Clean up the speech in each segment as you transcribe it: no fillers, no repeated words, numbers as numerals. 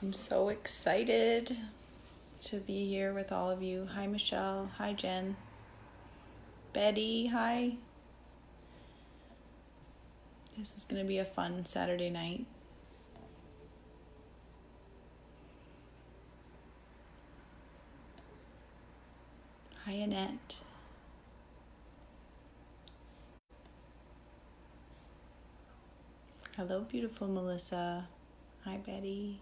I'm so excited to be here with all of you. Hi, Michelle. Hi, Jen. Betty, hi. This is going to be a fun Saturday night. Hi, Annette. Hello, beautiful Melissa. Hi, Betty.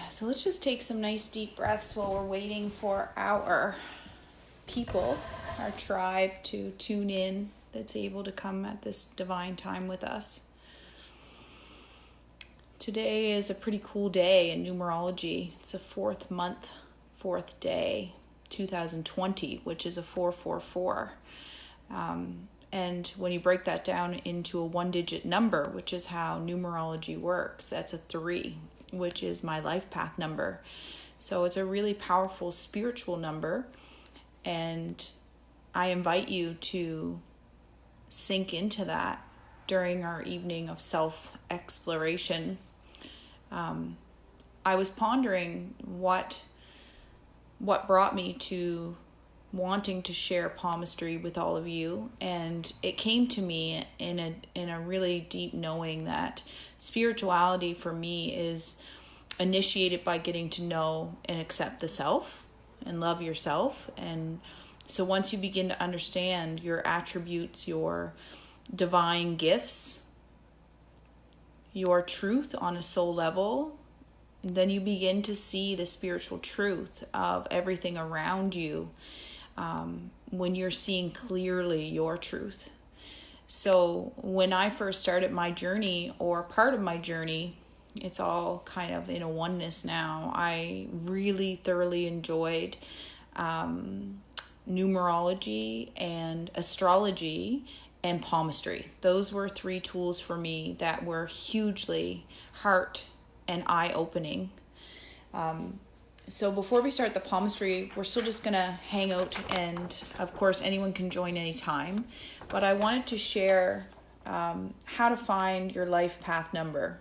So let's just take some nice deep breaths while we're waiting for our people, our tribe to tune in that's able to come at this divine time with us. Today is a pretty cool day in numerology. It's a fourth month, fourth day, 2020, which is a 444. And when you break that down into a one-digit number, which is how numerology works, that's a 3, which is my life path number. So it's a really powerful spiritual number, and I invite you to sink into that during our evening of self-exploration. I was pondering what brought me to wanting to share palmistry with all of you, and it came to me in a really deep knowing that spirituality for me is initiated by getting to know and accept the self and love yourself. And so once you begin to understand your attributes, your divine gifts, your truth on a soul level, then you begin to see the spiritual truth of everything around you when you're seeing clearly your truth. So when I first started my journey, or part of my journey, it's all kind of in a oneness now, I really thoroughly enjoyed numerology and astrology and palmistry. Those were 3 tools for me that were hugely heart and eye-opening. So before we start the palmistry, we're still just going to hang out, and of course anyone can join anytime. But I wanted to share how to find your life path number.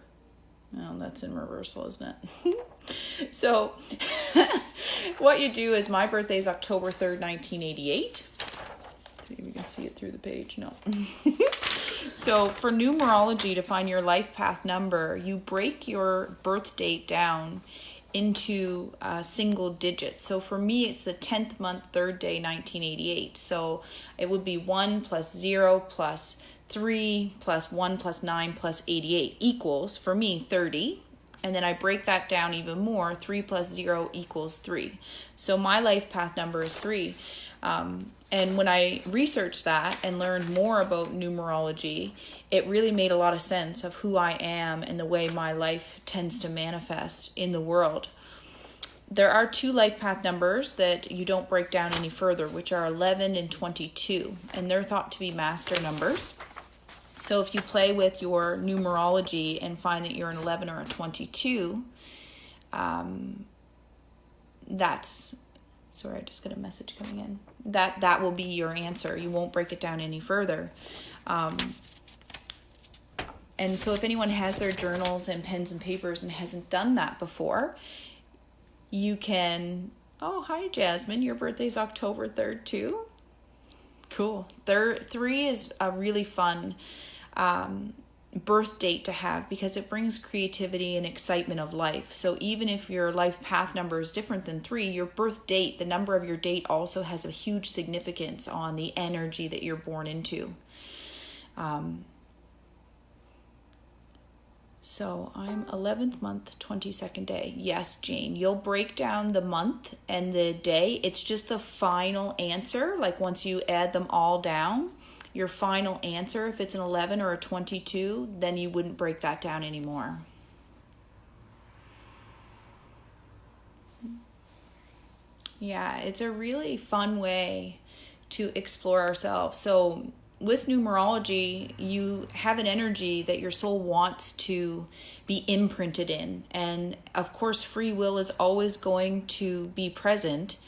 Oh, that's in reversal, isn't it? So what you do is, my birthday is October 3rd, 1988. See if you can see it through the page. No. So for numerology, to find your life path number, you break your birth date down into single digits. So for me, it's the 10th month, 3rd day, 1988. So it would be 1 plus 0 plus 3 plus 1 plus 9 plus 88 equals, for me, 30. And then I break that down even more. 3 plus 0 equals 3. So my life path number is 3. And when I researched that and learned more about numerology, it really made a lot of sense of who I am and the way my life tends to manifest in the world. There are 2 life path numbers that you don't break down any further, which are 11 and 22, and they're thought to be master numbers. So if you play with your numerology and find that you're an 11 or a 22, sorry, I just got a message coming in. That will be your answer. You won't break it down any further. And so if anyone has their journals and pens and papers and hasn't done that before, you can... Oh, hi, Jasmine. Your birthday's October 3rd, too? Cool. 3 is a really fun birth date to have, because it brings creativity and excitement of life. So even if your life path number is different than 3, your birth date, the number of your date, also has a huge significance on the energy that you're born into. So I'm 11th month, 22nd day. Yes, Jane, you'll break down the month and the day. It's just the final answer. Like once you add them all down, your final answer, if it's an 11 or a 22, then you wouldn't break that down anymore. Yeah, it's a really fun way to explore ourselves. So with numerology, you have an energy that your soul wants to be imprinted in. And of course, free will is always going to be present.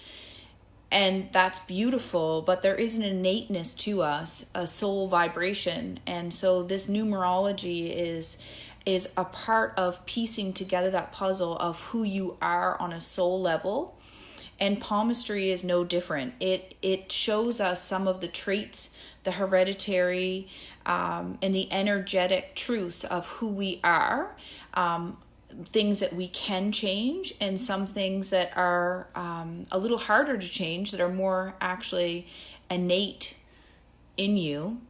And that's beautiful, but there is an innateness to us, a soul vibration. And so this numerology is is a part of piecing together that puzzle of who you are on a soul level. And palmistry is no different. It shows us some of the traits, the hereditary, and the energetic truths of who we are, things that we can change, and some things that are a little harder to change, that are more actually innate in you.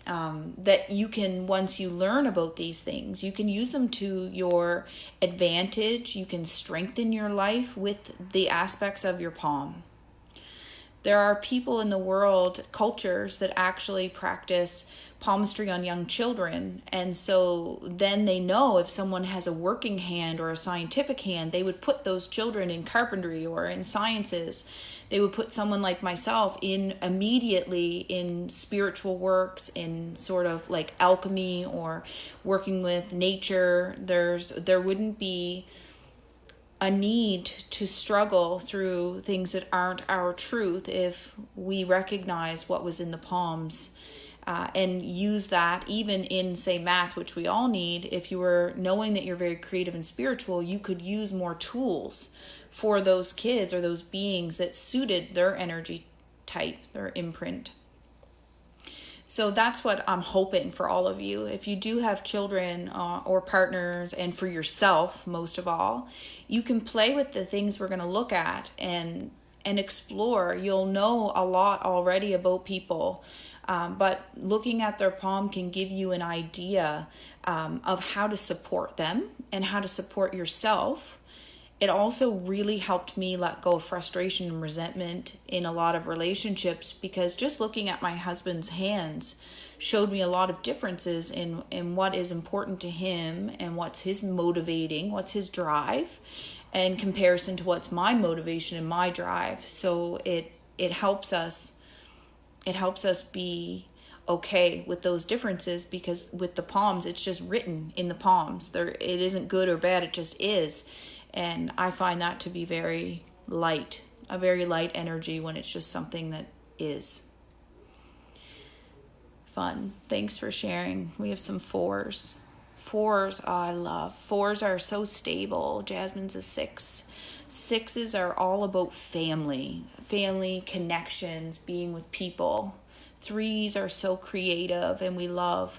That you can, once you learn about these things, you can use them to your advantage. You can strengthen your life with the aspects of your palm. There are people in the world, cultures, that actually practice palmistry on young children. And so then they know if someone has a working hand or a scientific hand, they would put those children in carpentry or in sciences. They would put someone like myself in immediately in spiritual works, in sort of like alchemy or working with nature. There wouldn't be a need to struggle through things that aren't our truth if we recognize what was in the palms, and use that even in, say, math, which we all need. If you were knowing that you're very creative and spiritual, you could use more tools for those kids or those beings that suited their energy type, their imprint. So that's what I'm hoping for all of you. If you do have children or partners, and for yourself most of all, you can play with the things we're going to look at and explore. You'll know a lot already about people, but looking at their palm can give you an idea of how to support them and how to support yourself. It also really helped me let go of frustration and resentment in a lot of relationships, because just looking at my husband's hands showed me a lot of differences in what is important to him and what's his motivating, what's his drive, in comparison to what's my motivation and my drive. So it helps us be okay with those differences, because with the palms, it's just written in the palms. It isn't good or bad, it just is. And I find that to be very light, a very light energy when it's just something that is. Fun. Thanks for sharing. We have some 4s. 4s, I love. 4s are so stable. Jasmine's a 6. 6s are all about family connections, being with people. 3s are so creative, and we love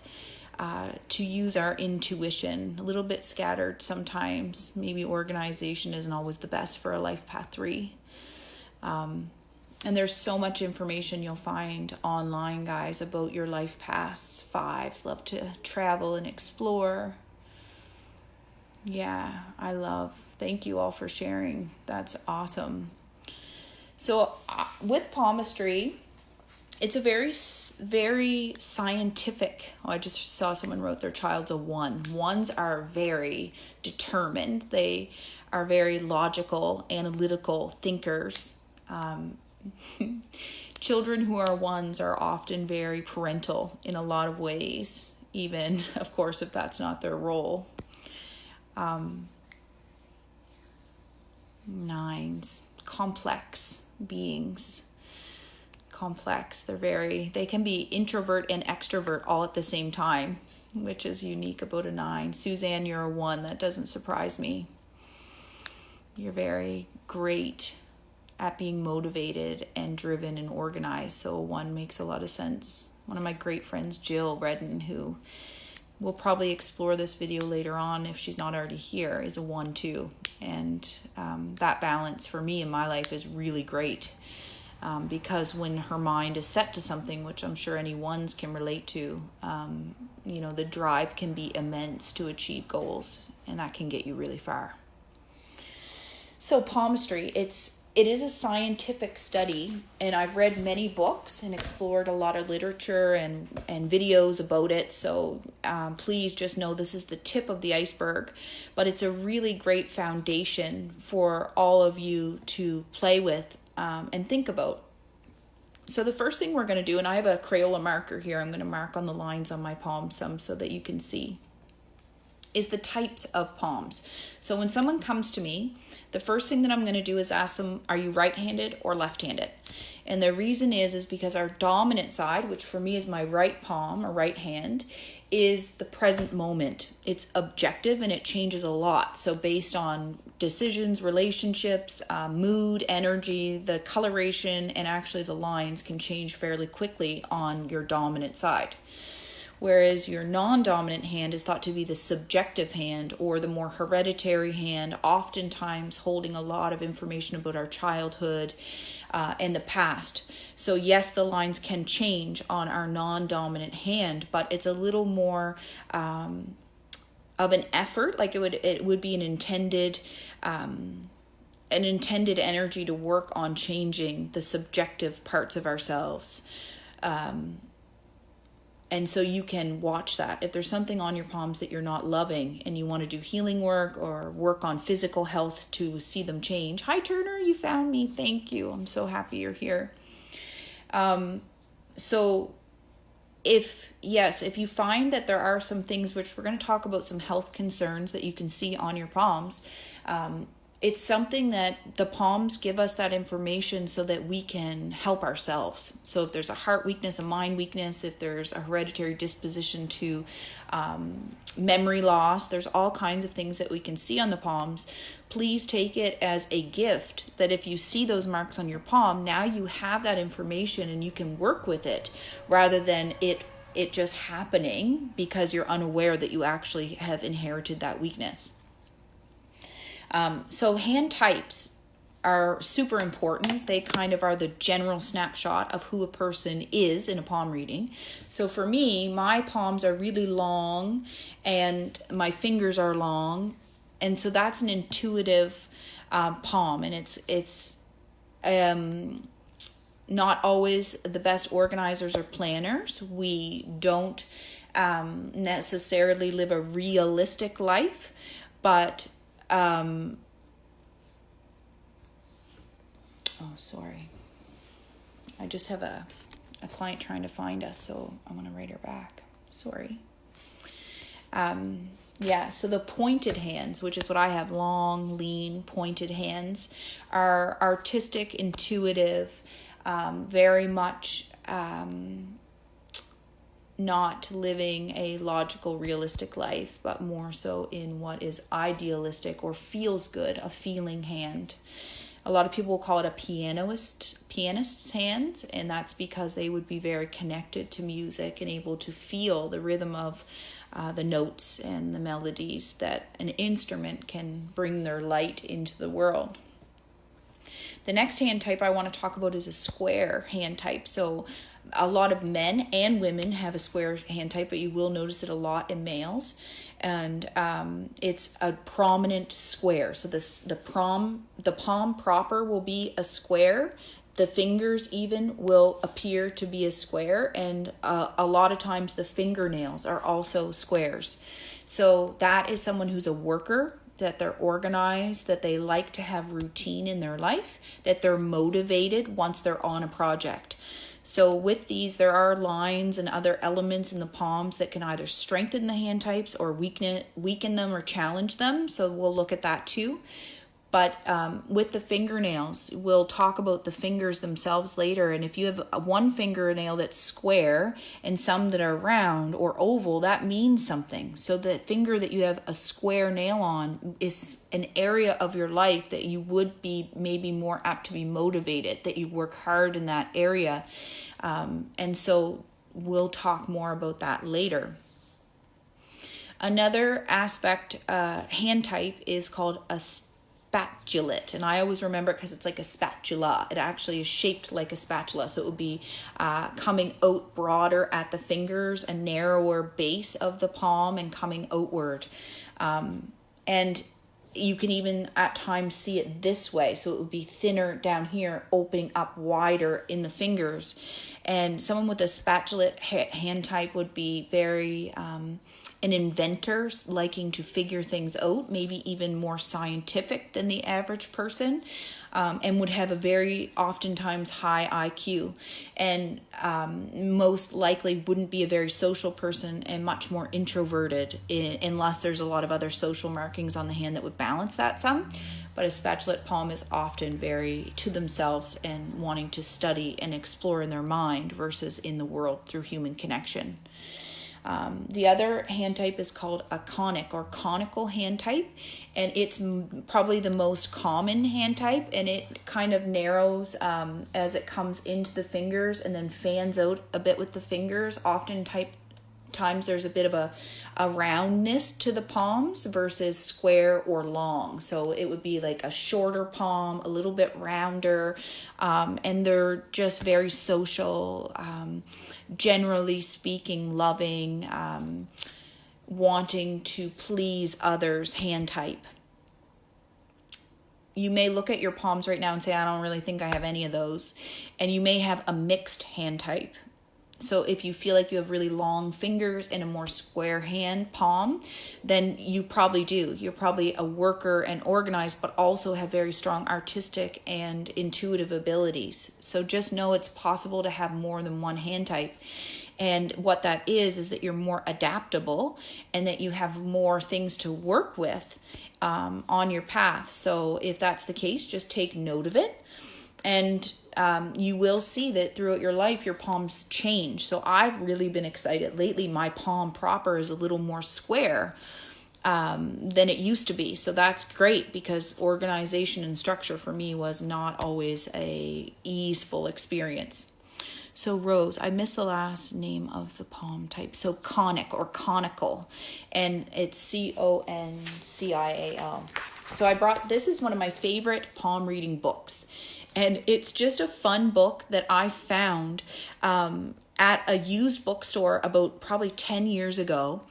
to use our intuition. A little bit scattered sometimes. Maybe organization isn't always the best for a life path 3. And there's so much information you'll find online, guys, about your life paths. 5s love to travel and explore. Yeah, I love. Thank you all for sharing. That's awesome. So with palmistry, it's a very, very scientific. I just saw someone wrote their child's a 1. 1s are very determined. They are very logical, analytical thinkers. Children who are 1s are often very parental in a lot of ways, even, of course, if that's not their role. 9s, complex beings. Complex. They can be introvert and extrovert all at the same time, which is unique about a 9. Suzanne, you're a 1. That doesn't surprise me. You're very great at being motivated and driven and organized, so a 1 makes a lot of sense. One of my great friends, Jill Redden, who will probably explore this video later on if she's not already here, is a 1 too. And that balance for me in my life is really great. Because when her mind is set to something, which I'm sure any 1s can relate to, the drive can be immense to achieve goals, and that can get you really far. So palmistry, it is a scientific study, and I've read many books and explored a lot of literature and videos about it. So please just know this is the tip of the iceberg, but it's a really great foundation for all of you to play with and think about. So the first thing we're going to do, and I have a Crayola marker here, I'm going to mark on the lines on my palm some so that you can see. is the types of palms. So when someone comes to me, the first thing that I'm going to do is ask them, are you right-handed or left-handed? And the reason is because our dominant side, which for me is my right palm or right hand, is the present moment. It's objective and it changes a lot. So based on decisions, relationships, mood, energy, the coloration, and actually the lines can change fairly quickly on your dominant side. Whereas your non-dominant hand is thought to be the subjective hand or the more hereditary hand, oftentimes holding a lot of information about our childhood and the past. So yes, the lines can change on our non-dominant hand, but it's a little more of an effort. Like it would be an intended energy to work on changing the subjective parts of ourselves. And so you can watch that. If there's something on your palms that you're not loving and you want to do healing work or work on physical health to see them change. Hi, Turner, you found me. Thank you. I'm so happy you're here. So if you find that there are some things, which we're going to talk about, some health concerns that you can see on your palms, it's something that the palms give us that information so that we can help ourselves. So if there's a heart weakness, a mind weakness, if there's a hereditary disposition to memory loss, there's all kinds of things that we can see on the palms. Please take it as a gift that if you see those marks on your palm, now you have that information and you can work with it rather than it just happening because you're unaware that you actually have inherited that weakness. So hand types are super important. They kind of are the general snapshot of who a person is in a palm reading. So for me, my palms are really long and my fingers are long. And so that's an intuitive palm. And it's not always the best organizers or planners. We don't necessarily live a realistic life, but sorry. I just have a client trying to find us, so I'm going to write her back. Sorry. So the pointed hands, which is what I have, long, lean, pointed hands, are artistic, intuitive, very much not living a logical, realistic life, but more so in what is idealistic or feels good, a feeling hand. A lot of people will call it a pianist's hands, and that's because they would be very connected to music and able to feel the rhythm of the notes and the melodies that an instrument can bring their light into the world. The next hand type I want to talk about is a square hand type. So a lot of men and women have a square hand type, but you will notice it a lot in males. And it's a prominent square. So the palm proper will be a square. The fingers even will appear to be a square. And a lot of times the fingernails are also squares. So that is someone who's a worker, that they're organized, that they like to have routine in their life, that they're motivated once they're on a project. So with these, there are lines and other elements in the palms that can either strengthen the hand types or weaken them or challenge them. So we'll look at that too. But with the fingernails, we'll talk about the fingers themselves later. And if you have one fingernail that's square and some that are round or oval, that means something. So the finger that you have a square nail on is an area of your life that you would be maybe more apt to be motivated, that you work hard in that area. And so we'll talk more about that later. Another aspect, hand type, is called a spatulate, and I always remember it because it's like a spatula. It actually is shaped like a spatula, so it would be coming out broader at the fingers, a narrower base of the palm, and coming outward. And you can even at times see it this way, so it would be thinner down here, opening up wider in the fingers. And someone with a spatulate hand type would be very an inventor, liking to figure things out, maybe even more scientific than the average person. and would have a very oftentimes high IQ, and most likely wouldn't be a very social person and much more introverted, unless there's a lot of other social markings on the hand that would balance that some. But a spatulate palm is often very to themselves and wanting to study and explore in their mind versus in the world through human connection. The other hand type is called a conic or conical hand type, and it's probably the most common hand type, and it kind of narrows as it comes into the fingers and then fans out a bit with the fingers. Times there's a bit of a roundness to the palms versus square or long. So it would be like a shorter palm, a little bit rounder, and they're just very social, generally speaking, loving, wanting to please others hand type. You may look at your palms right now and say, I don't really think I have any of those. And you may have a mixed hand type. So if you feel like you have really long fingers and a more square hand palm, then you probably do. You're probably a worker and organized, but also have very strong artistic and intuitive abilities. So just know it's possible to have more than one hand type. And what that is that you're more adaptable and that you have more things to work with on your path. So if that's the case, just take note of it. And you will see that throughout your life, your palms change. So I've really been excited. Lately, my palm proper is a little more square than it used to be. So that's great because organization and structure for me was not always a easeful experience. So Rose, I missed the last name of the palm type. So conic or conical, and it's CONCIAL. So this is one of my favorite palm reading books. And it's just a fun book that I found at a used bookstore about probably 10 years ago.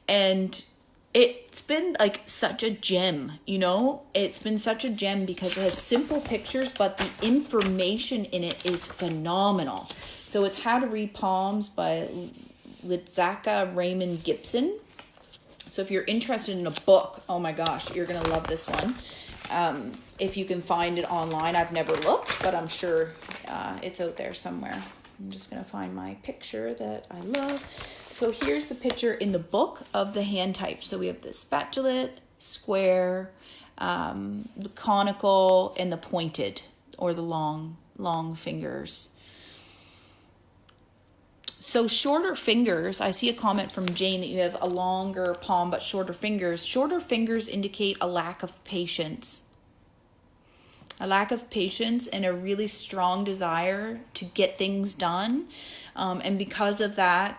And it's been like such a gem, It's been such a gem because it has simple pictures, but the information in it is phenomenal. So it's How to Read Palms by Litzaka Raymond Gibson. So if you're interested in a book, oh my gosh, you're going to love this one. If you can find it online. I've never looked, but I'm sure it's out there somewhere. I'm just going to find my picture that I love. So here's the picture in the book of the hand type. So we have the spatulate, square, the conical, and the pointed or the long fingers. So shorter fingers, I see a comment from Jane that you have a longer palm but shorter fingers. Shorter fingers indicate a lack of patience. A lack of patience and a really strong desire to get things done. And because of that,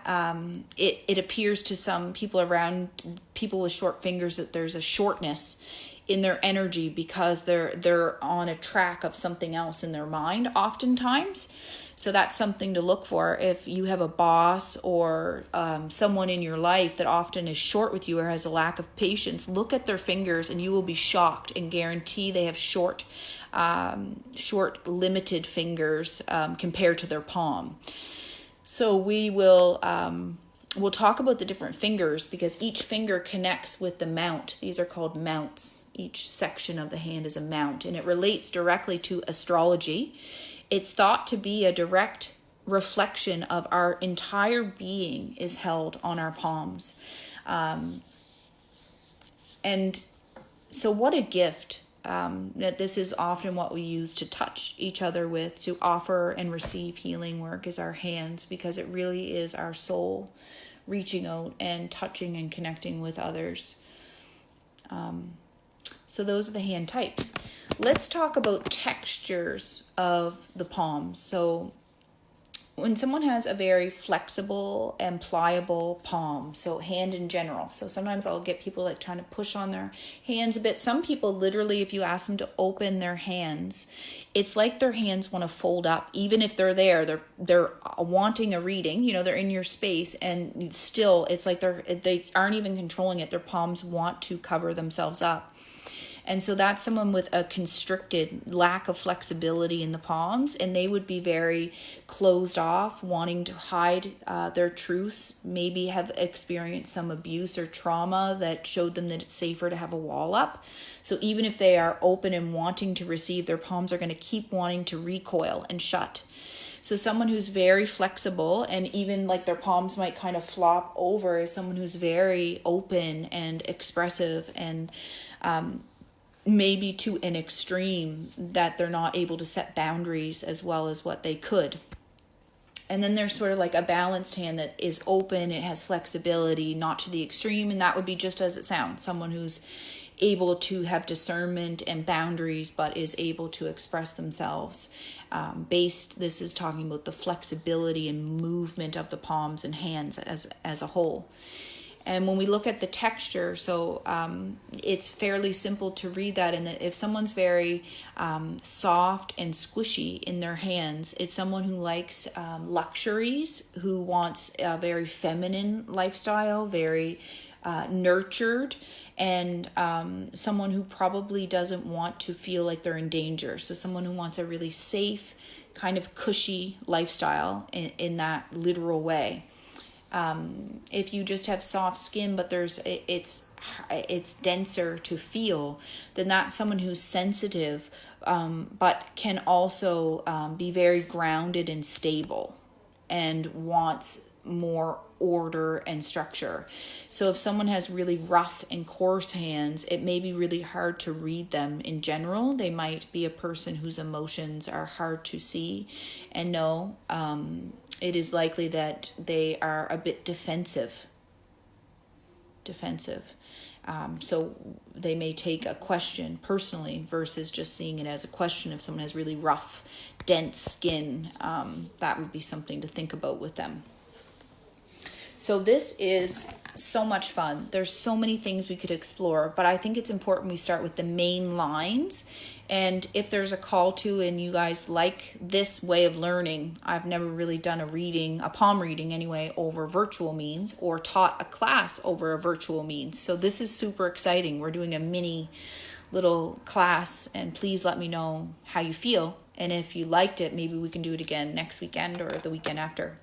it appears to some people with short fingers that there's a shortness in their energy because they're on a track of something else in their mind oftentimes. So that's something to look for. If you have a boss or someone in your life that often is short with you or has a lack of patience, look at their fingers and you will be shocked and guarantee they have short, limited fingers compared to their palm. So we'll talk about the different fingers because each finger connects with the mount. These are called mounts. Each section of the hand is a mount, and it relates directly to astrology. It's thought to be a direct reflection of our entire being is held on our palms. And so what a gift that this is often what we use to touch each other with, to offer and receive healing work is our hands, because it really is our soul reaching out and touching and connecting with others. So those are the hand types. Let's talk about textures of the palms. So when someone has a very flexible and pliable palm, so hand in general. So sometimes I'll get people like trying to push on their hands a bit. Some people literally, if you ask them to open their hands, it's like their hands want to fold up. Even if they're there, they're wanting a reading, they're in your space, and still it's like they aren't even controlling it. Their palms want to cover themselves up. And so that's someone with a constricted lack of flexibility in the palms, and they would be very closed off, wanting to hide their truths, maybe have experienced some abuse or trauma that showed them that it's safer to have a wall up. So even if they are open and wanting to receive, their palms are going to keep wanting to recoil and shut. So someone who's very flexible, and even like their palms might kind of flop over, is someone who's very open and expressive, and maybe to an extreme that they're not able to set boundaries as well as what they could. And then there's sort of like a balanced hand that is open, it has flexibility, not to the extreme, and that would be just as it sounds, someone who's able to have discernment and boundaries, but is able to express themselves. This is talking about the flexibility and movement of the palms and hands as a whole. And when we look at the texture, so it's fairly simple to read that. And that if someone's very soft and squishy in their hands, it's someone who likes luxuries, who wants a very feminine lifestyle, very nurtured, and someone who probably doesn't want to feel like they're in danger. So someone who wants a really safe, kind of cushy lifestyle in that literal way. If you just have soft skin, but it's denser to feel, then that's someone who's sensitive, but can also be very grounded and stable and wants more order and structure. So if someone has really rough and coarse hands, it may be really hard to read them in general. They might be a person whose emotions are hard to see and know. It is likely that they are a bit defensive. So they may take a question personally versus just seeing it as a question. If someone has really rough, dense skin, that would be something to think about with them. So this is so much fun. There's so many things we could explore, but I think it's important we start with the main lines. And if there's a call to, and you guys like this way of learning, I've never really done a palm reading anyway, over virtual means, or taught a class over a virtual means. So this is super exciting. We're doing a mini little class, and please let me know how you feel. And if you liked it, maybe we can do it again next weekend or the weekend after.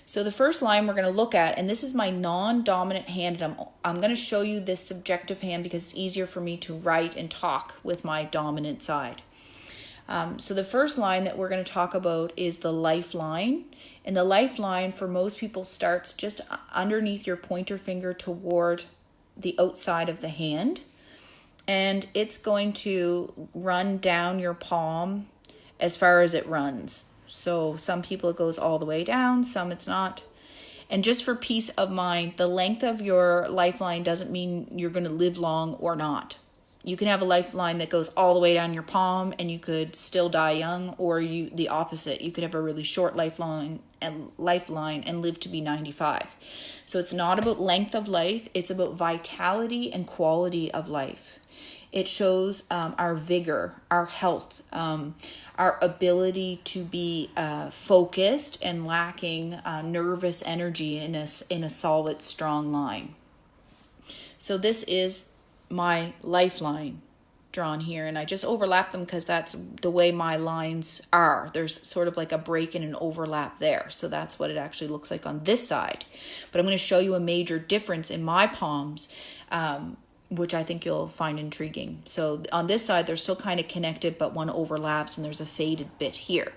So the first line we're going to look at, and this is my non-dominant hand, and I'm going to show you this subjective hand because it's easier for me to write and talk with my dominant side. So the first line that we're going to talk about is the lifeline. And the lifeline for most people starts just underneath your pointer finger toward the outside of the hand. And it's going to run down your palm as far as it runs. So some people it goes all the way down, some it's not. And just for peace of mind, the length of your lifeline doesn't mean you're going to live long or not. You can have a lifeline that goes all the way down your palm and you could still die young, or the opposite. You could have a really short lifeline and live to be 95. So it's not about length of life, it's about vitality and quality of life. It shows our vigor, our health, our ability to be focused and lacking nervous energy in a solid, strong line. So this is my lifeline drawn here, and I just overlap them because that's the way my lines are. There's sort of like a break and an overlap there. So that's what it actually looks like on this side. But I'm going to show you a major difference in my palms, which I think you'll find intriguing. So on this side, they're still kind of connected, but one overlaps and there's a faded bit here.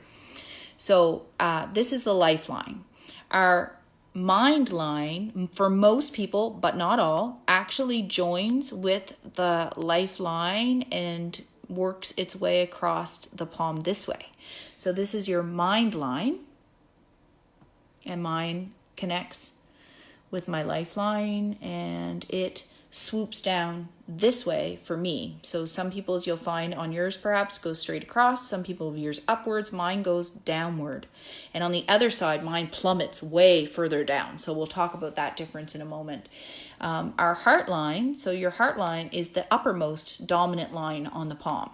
So this is the lifeline. Our mind line, for most people, but not all, actually joins with the lifeline and works its way across the palm this way. So this is your mind line, and mine connects with my lifeline, and it swoops down this way for me. So some people's you'll find on yours perhaps goes straight across. Some people veers upwards. Mine goes downward. And on the other side, mine plummets way further down. So we'll talk about that difference in a moment. Our heart line, so your heart line is the uppermost dominant line on the palm.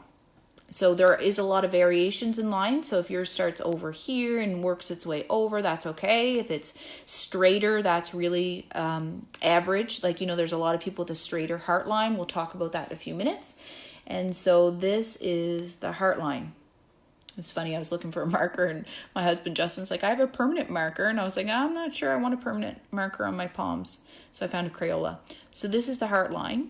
So there is a lot of variations in lines. So if yours starts over here and works its way over, that's okay. If it's straighter, that's really average. Like, there's a lot of people with a straighter heart line. We'll talk about that in a few minutes. And so this is the heart line. It's funny, I was looking for a marker and my husband Justin's like, I have a permanent marker. And I was like, I'm not sure I want a permanent marker on my palms. So I found a Crayola. So this is the heart line.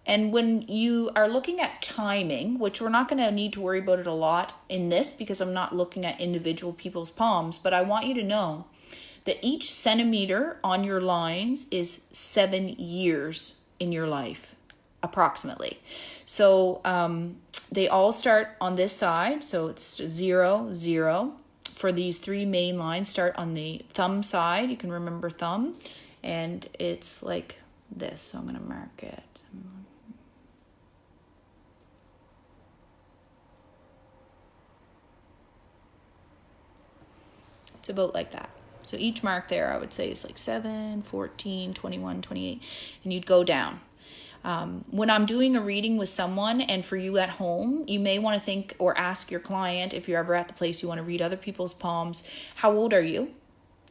And when you are looking at timing, which we're not going to need to worry about it a lot in this because I'm not looking at individual people's palms, but I want you to know that each centimeter on your lines is 7 years in your life, approximately. So they all start on this side. So it's 0, 0. For these 3 main lines, start on the thumb side. You can remember thumb. And it's like this. So I'm going to mark it. It's about like that. So each mark there, I would say, is like 7, 14, 21, 28. And you'd go down. When I'm doing a reading with someone, and for you at home, you may want to think or ask your client, if you're ever at the place you want to read other people's palms, how old are you?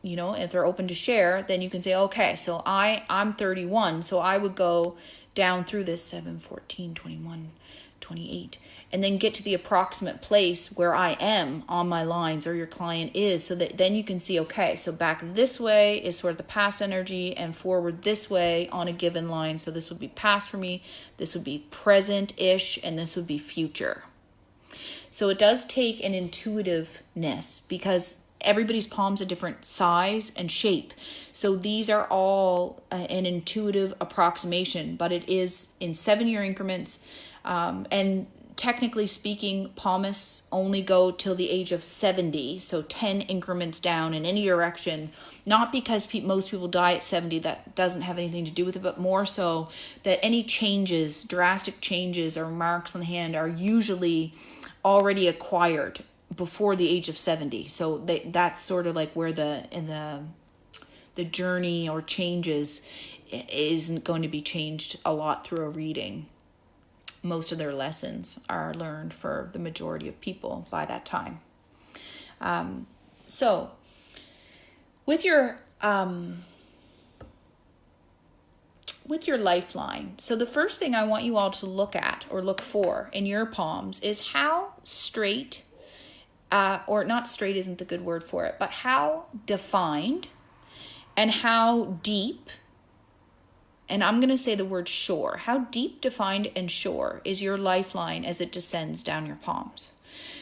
You know, if they're open to share, then you can say, okay, so I'm 31, so I would go down through this 7, 14, 21, 28, and then get to the approximate place where I am on my lines, or your client is, so that then you can see, okay, so back this way is sort of the past energy, and forward this way on a given line. So this would be past for me, this would be present-ish, and this would be future. So it does take an intuitiveness, because everybody's palms are different size and shape. So these are all an intuitive approximation, but it is in 7-year increments. And technically speaking, palmists only go till the age of 70, so 10 increments down in any direction. Not because most people die at 70, that doesn't have anything to do with it, but more so that any changes, drastic changes or marks on the hand are usually already acquired before the age of 70. So that's sort of like where the journey or changes isn't going to be changed a lot through a reading. Most of their lessons are learned for the majority of people by that time. So with your lifeline, so the first thing I want you all to look at or look for in your palms is how straight, or not straight isn't the good word for it, but how defined and how deep, and I'm going to say the word sure, how deep, defined, and sure is your lifeline as it descends down your palms.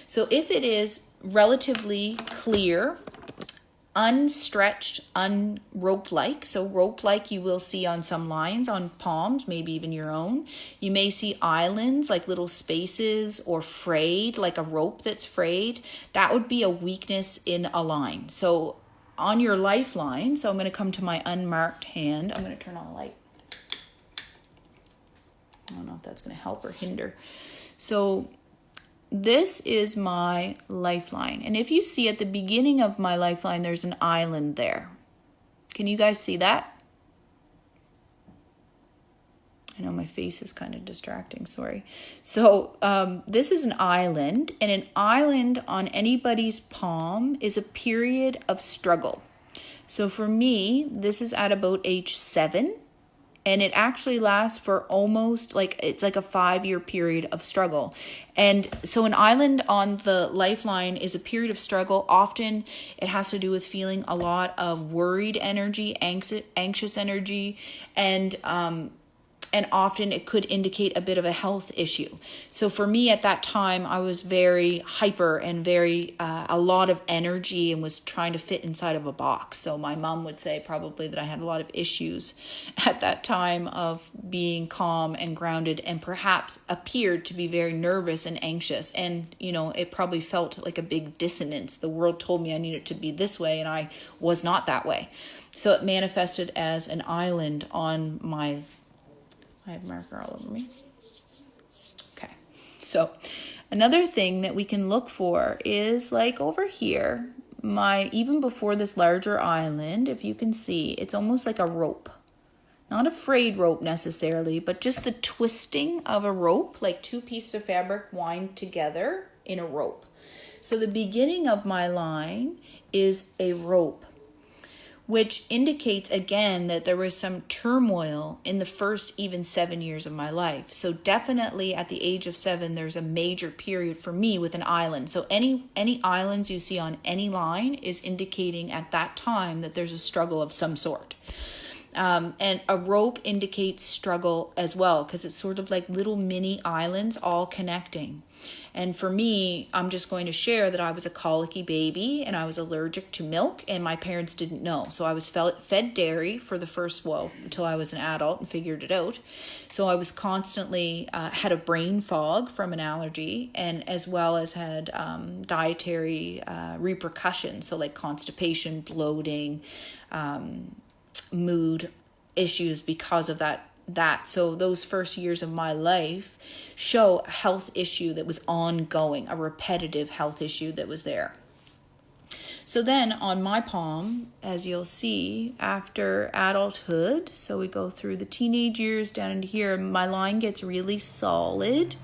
So if it is relatively clear, unstretched, rope-like, so rope-like you will see on some lines on palms, maybe even your own. You may see islands, like little spaces, or frayed, like a rope that's frayed. That would be a weakness in a line. So on your lifeline, so I'm going to come to my unmarked hand. I'm going to turn on a light. I don't know if that's going to help or hinder. So this is my lifeline. And if you see at the beginning of my lifeline, there's an island there. Can you guys see that? I know my face is kind of distracting, sorry. So this is an island, and an island on anybody's palm is a period of struggle. So for me, this is at about age 7. And it actually lasts for almost it's like a 5-year period of struggle. And so an island on the lifeline is a period of struggle. Often it has to do with feeling a lot of worried energy, anxious energy, and often it could indicate a bit of a health issue. So for me at that time, I was very hyper and very a lot of energy and was trying to fit inside of a box. So my mom would say probably that I had a lot of issues at that time of being calm and grounded, and perhaps appeared to be very nervous and anxious. And, you know, it probably felt like a big dissonance. The world told me I needed to be this way, and I was not that way. So it manifested as an island on my... I have marker all over me. Okay. So another thing that we can look for is like over here, even before this larger island, if you can see, it's almost like a rope. Not a frayed rope necessarily, but just the twisting of a rope, like 2 pieces of fabric wind together in a rope. So the beginning of my line is a rope. which indicates again that there was some turmoil in the first even 7 years of my life. So definitely at the age of 7, there's a major period for me with an island. So any islands you see on any line is indicating at that time that there's a struggle of some sort. And a rope indicates struggle as well, because it's sort of like little mini islands all connecting. And for me, I'm just going to share that I was a colicky baby and I was allergic to milk, and my parents didn't know. So I was fed dairy for the first, until I was an adult and figured it out. So I was constantly had a brain fog from an allergy, and as well as had dietary repercussions. So like constipation, bloating, mood issues because of that. So those first years of my life show a health issue that was ongoing, a repetitive health issue that was there. So then on my palm, as you'll see, after adulthood, so we go through the teenage years down into here, my line gets really solid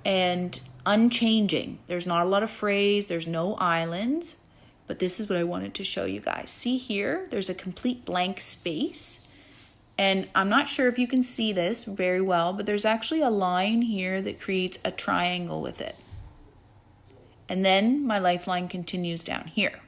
and unchanging. There's not a lot of phrase, there's no islands, but this is what I wanted to show you guys. See here, there's a complete blank space. And I'm not sure if you can see this very well, but there's actually a line here that creates a triangle with it. And then my lifeline continues down here.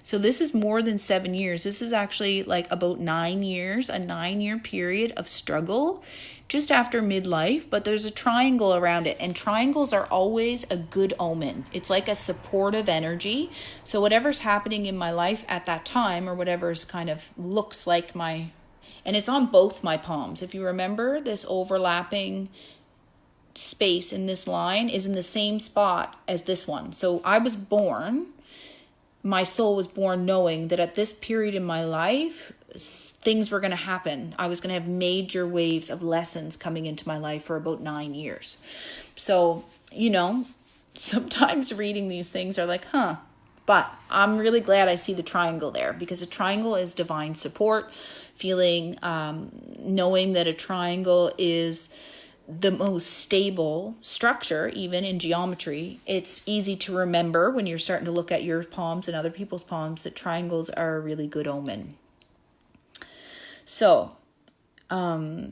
So this is more than 7 years. This is actually like about 9 years, a 9-year period of struggle just after midlife, but there's a triangle around it. And triangles are always a good omen. It's like a supportive energy. So whatever's happening in my life at that time, or whatever's kind of looks like and it's on both my palms. If you remember, this overlapping space in this line is in the same spot as this one. So I was born, my soul was born knowing that at this period in my life, things were going to happen. I was going to have major waves of lessons coming into my life for about 9 years. So, sometimes reading these things are like, but I'm really glad I see the triangle there, because a triangle is divine support, feeling, knowing that a triangle is the most stable structure, even in geometry. It's easy to remember when you're starting to look at your palms and other people's palms that triangles are a really good omen. So, for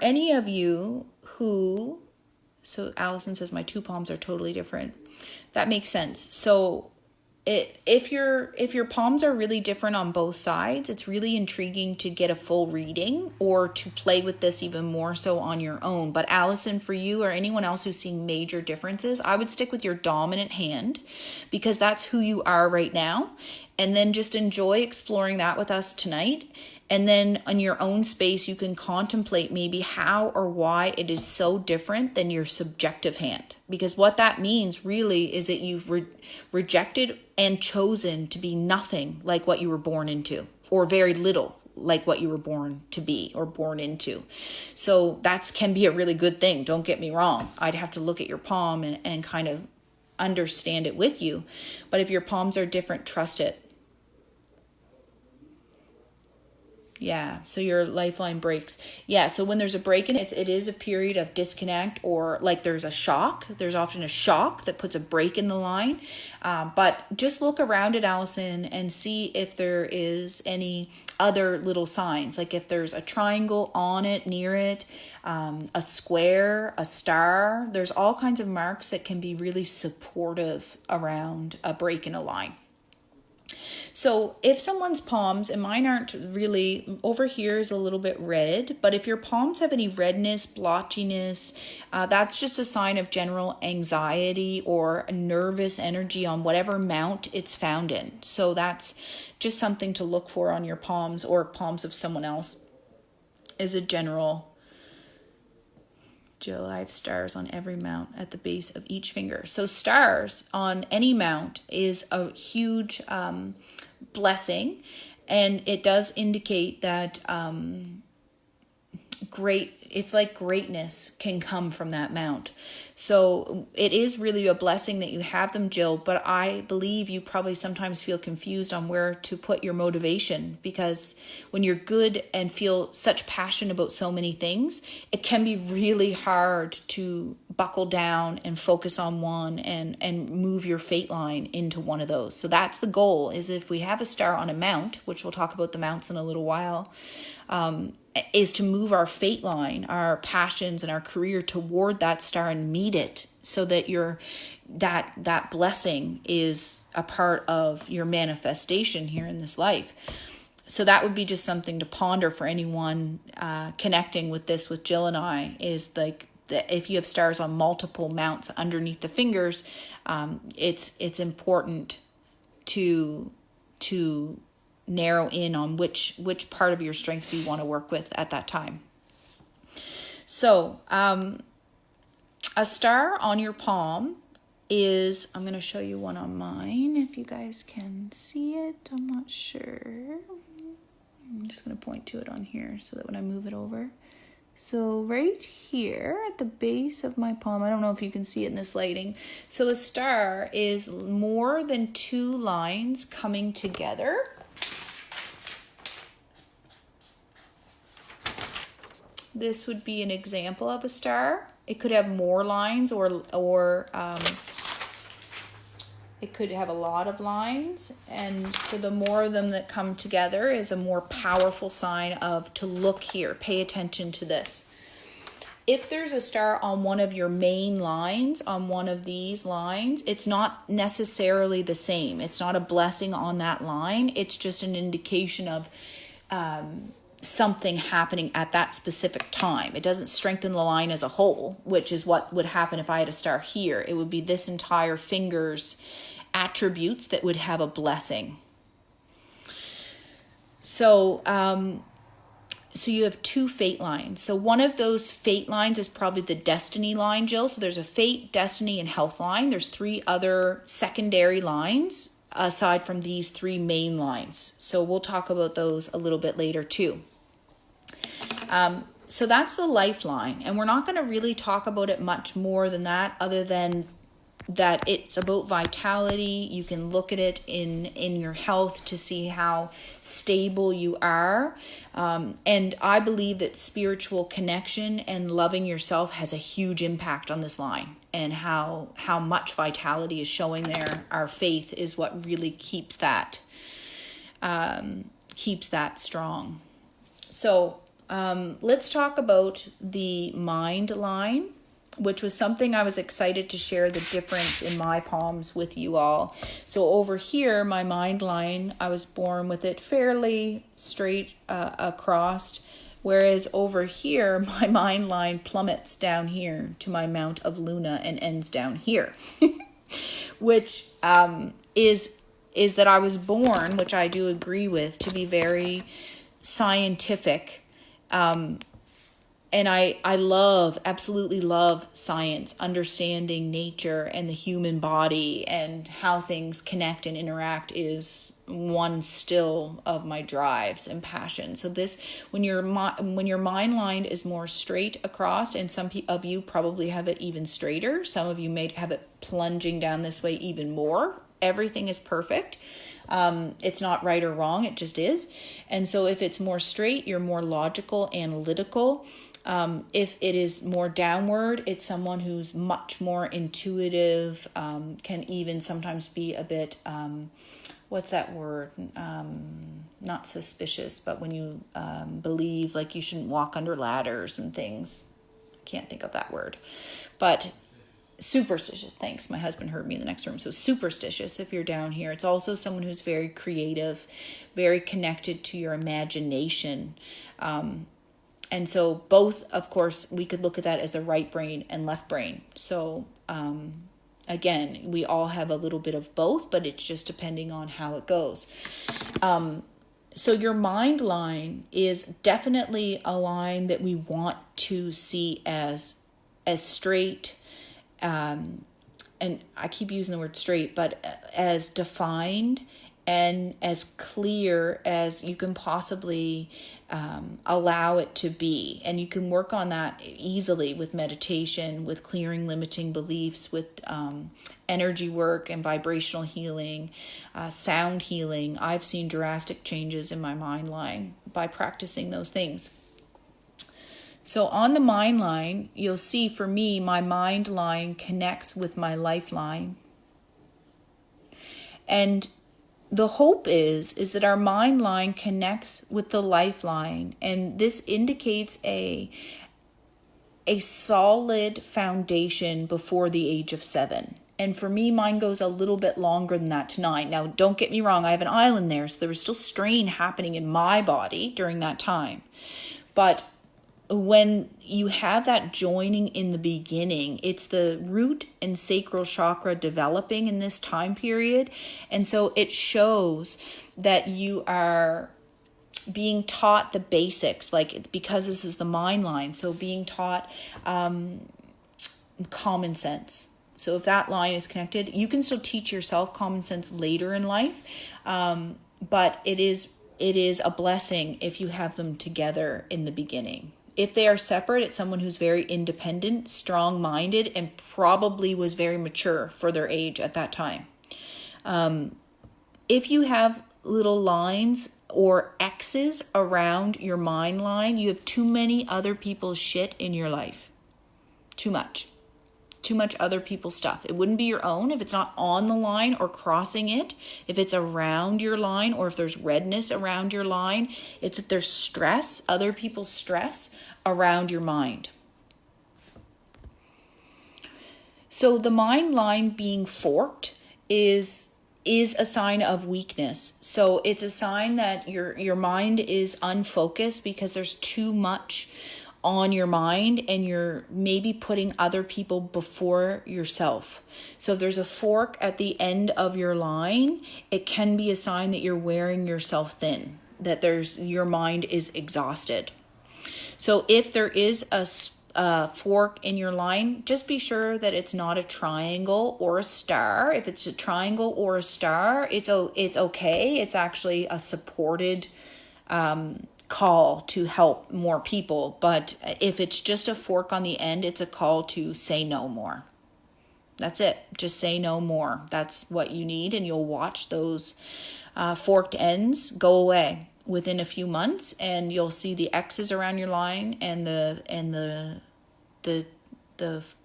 any of you so Allison says my 2 palms are totally different. That makes sense. So if your palms are really different on both sides, it's really intriguing to get a full reading or to play with this even more so on your own. But Allison, for you or anyone else who's seeing major differences, I would stick with your dominant hand, because that's who you are right now. And then just enjoy exploring that with us tonight. And then on your own space, you can contemplate maybe how or why it is so different than your subjective hand. Because what that means really is that you've rejected and chosen to be nothing like what you were born into, or very little like what you were born to be or born into. So that can be a really good thing. Don't get me wrong. I'd have to look at your palm and kind of understand it with you. But if your palms are different, trust it. Yeah, so your lifeline breaks. Yeah, so when there's a break in it, it is a period of disconnect, or like there's a shock. There's often a shock that puts a break in the line. But just look around it, Allison, and see if there is any other little signs. Like if there's a triangle on it, near it, a square, a star. There's all kinds of marks that can be really supportive around a break in a line. So if someone's palms, and mine aren't really, over here is a little bit red, but if your palms have any redness, blotchiness, that's just a sign of general anxiety or nervous energy on whatever mount it's found in. So that's just something to look for on your palms or palms of someone else, is a general. Jill, I have stars on every mount at the base of each finger. So stars on any mount is a huge blessing, and it does indicate that it's like greatness can come from that mount. So it is really a blessing that you have them, Jill, but I believe you probably sometimes feel confused on where to put your motivation, because when you're good and feel such passion about so many things, it can be really hard to buckle down and focus on one and move your fate line into one of those. So that's the goal, is if we have a star on a mount, which we'll talk about the mounts in a little while, is to move our fate line, our passions and our career toward that star and meet it, so that that blessing is a part of your manifestation here in this life. So that would be just something to ponder for anyone connecting with this with Jill and I, is like, if you have stars on multiple mounts underneath the fingers, it's important to narrow in on which part of your strengths you want to work with at that time. So a star on your palm is, I'm going to show you one on mine if you guys can see it. I'm not sure. I'm just going to point to it on here so that when I move it over. So right here at the base of my palm, I don't know if you can see it in this lighting. So a star is more than two lines coming together. This would be an example of a star. It could have more lines, or it could have a lot of lines. And so the more of them that come together is a more powerful sign of, to look here, pay attention to this. If there's a star on one of your main lines, on one of these lines, it's not necessarily the same. It's not a blessing on that line. It's just an indication of something happening at that specific time. It doesn't strengthen the line as a whole, which is what would happen if I had a star here. It would be this entire finger's attributes that would have a blessing. So so you have two fate lines. So one of those fate lines is probably the destiny line, Jill. So there's a fate, destiny, and health line. There's three other secondary lines aside from these three main lines. So we'll talk about those a little bit later too. So that's the lifeline, and we're not going to really talk about it much more than that, other than that it's about vitality. You can look at it in your health to see how stable you are. And I believe that spiritual connection and loving yourself has a huge impact on this line, and how much vitality is showing there. Our faith is what really keeps that strong. So let's talk about the mind line, which was something I was excited to share the difference in my palms with you all. So over here, my mind line, I was born with it fairly straight across, whereas over here, my mind line plummets down here to my Mount of Luna and ends down here, which is that I was born, which I do agree with, to be very scientific. And I absolutely love science, understanding nature and the human body and how things connect and interact is one still of my drives and passions. So this, when your mind line is more straight across, and some of you probably have it even straighter. Some of you may have it plunging down this way even more. Everything is perfect. It's not right or wrong. It just is. And so if it's more straight, you're more logical, analytical. If it is more downward, it's someone who's much more intuitive, can even sometimes be a bit, what's that word? Not suspicious, but when you believe like you shouldn't walk under ladders and things. Can't think of that word. But superstitious. Thanks. My husband heard me in the next room. So superstitious if you're down here. It's also someone who's very creative, very connected to your imagination. And so both, of course, we could look at that as the right brain and left brain. So again, we all have a little bit of both, but it's just depending on how it goes. So your mind line is definitely a line that we want to see as straight, and I keep using the word straight, but as defined and as clear as you can possibly allow it to be. And you can work on that easily with meditation, with clearing limiting beliefs, with energy work and vibrational healing, sound healing. I've seen drastic changes in my mind line by practicing those things. So on the mind line, you'll see for me, my mind line connects with my lifeline. And the hope is that our mind line connects with the lifeline. And this indicates a solid foundation before the age of 7. And for me, mine goes a little bit longer than that to 9. Now, don't get me wrong, I have an island there, so there was still strain happening in my body during that time. But when you have that joining in the beginning, it's the root and sacral chakra developing in this time period. And so it shows that you are being taught the basics, like, because this is the mind line. So being taught common sense. So if that line is connected, you can still teach yourself common sense later in life. But it is a blessing if you have them together in the beginning. If they are separate, it's someone who's very independent, strong-minded, and probably was very mature for their age at that time. If you have little lines or X's around your mind line, you have too many other people's shit in your life. Too much other people's stuff. It wouldn't be your own if it's not on the line or crossing it. If it's around your line, or if there's redness around your line, it's if there's stress, other people's stress around your mind. So the mind line being forked is a sign of weakness. So it's a sign that your mind is unfocused because there's too much on your mind, and you're maybe putting other people before yourself. So if there's a fork at the end of your line, it can be a sign that you're wearing yourself thin, that your mind is exhausted. So if there is a fork in your line, just be sure that it's not a triangle or a star. If it's a triangle or a star, it's okay. It's actually a supported call to help more people. But if it's just a fork on the end, it's a call to say no more. That's it. Just say no more. That's what you need, and you'll watch those forked ends go away within a few months, and you'll see the X's around your line and the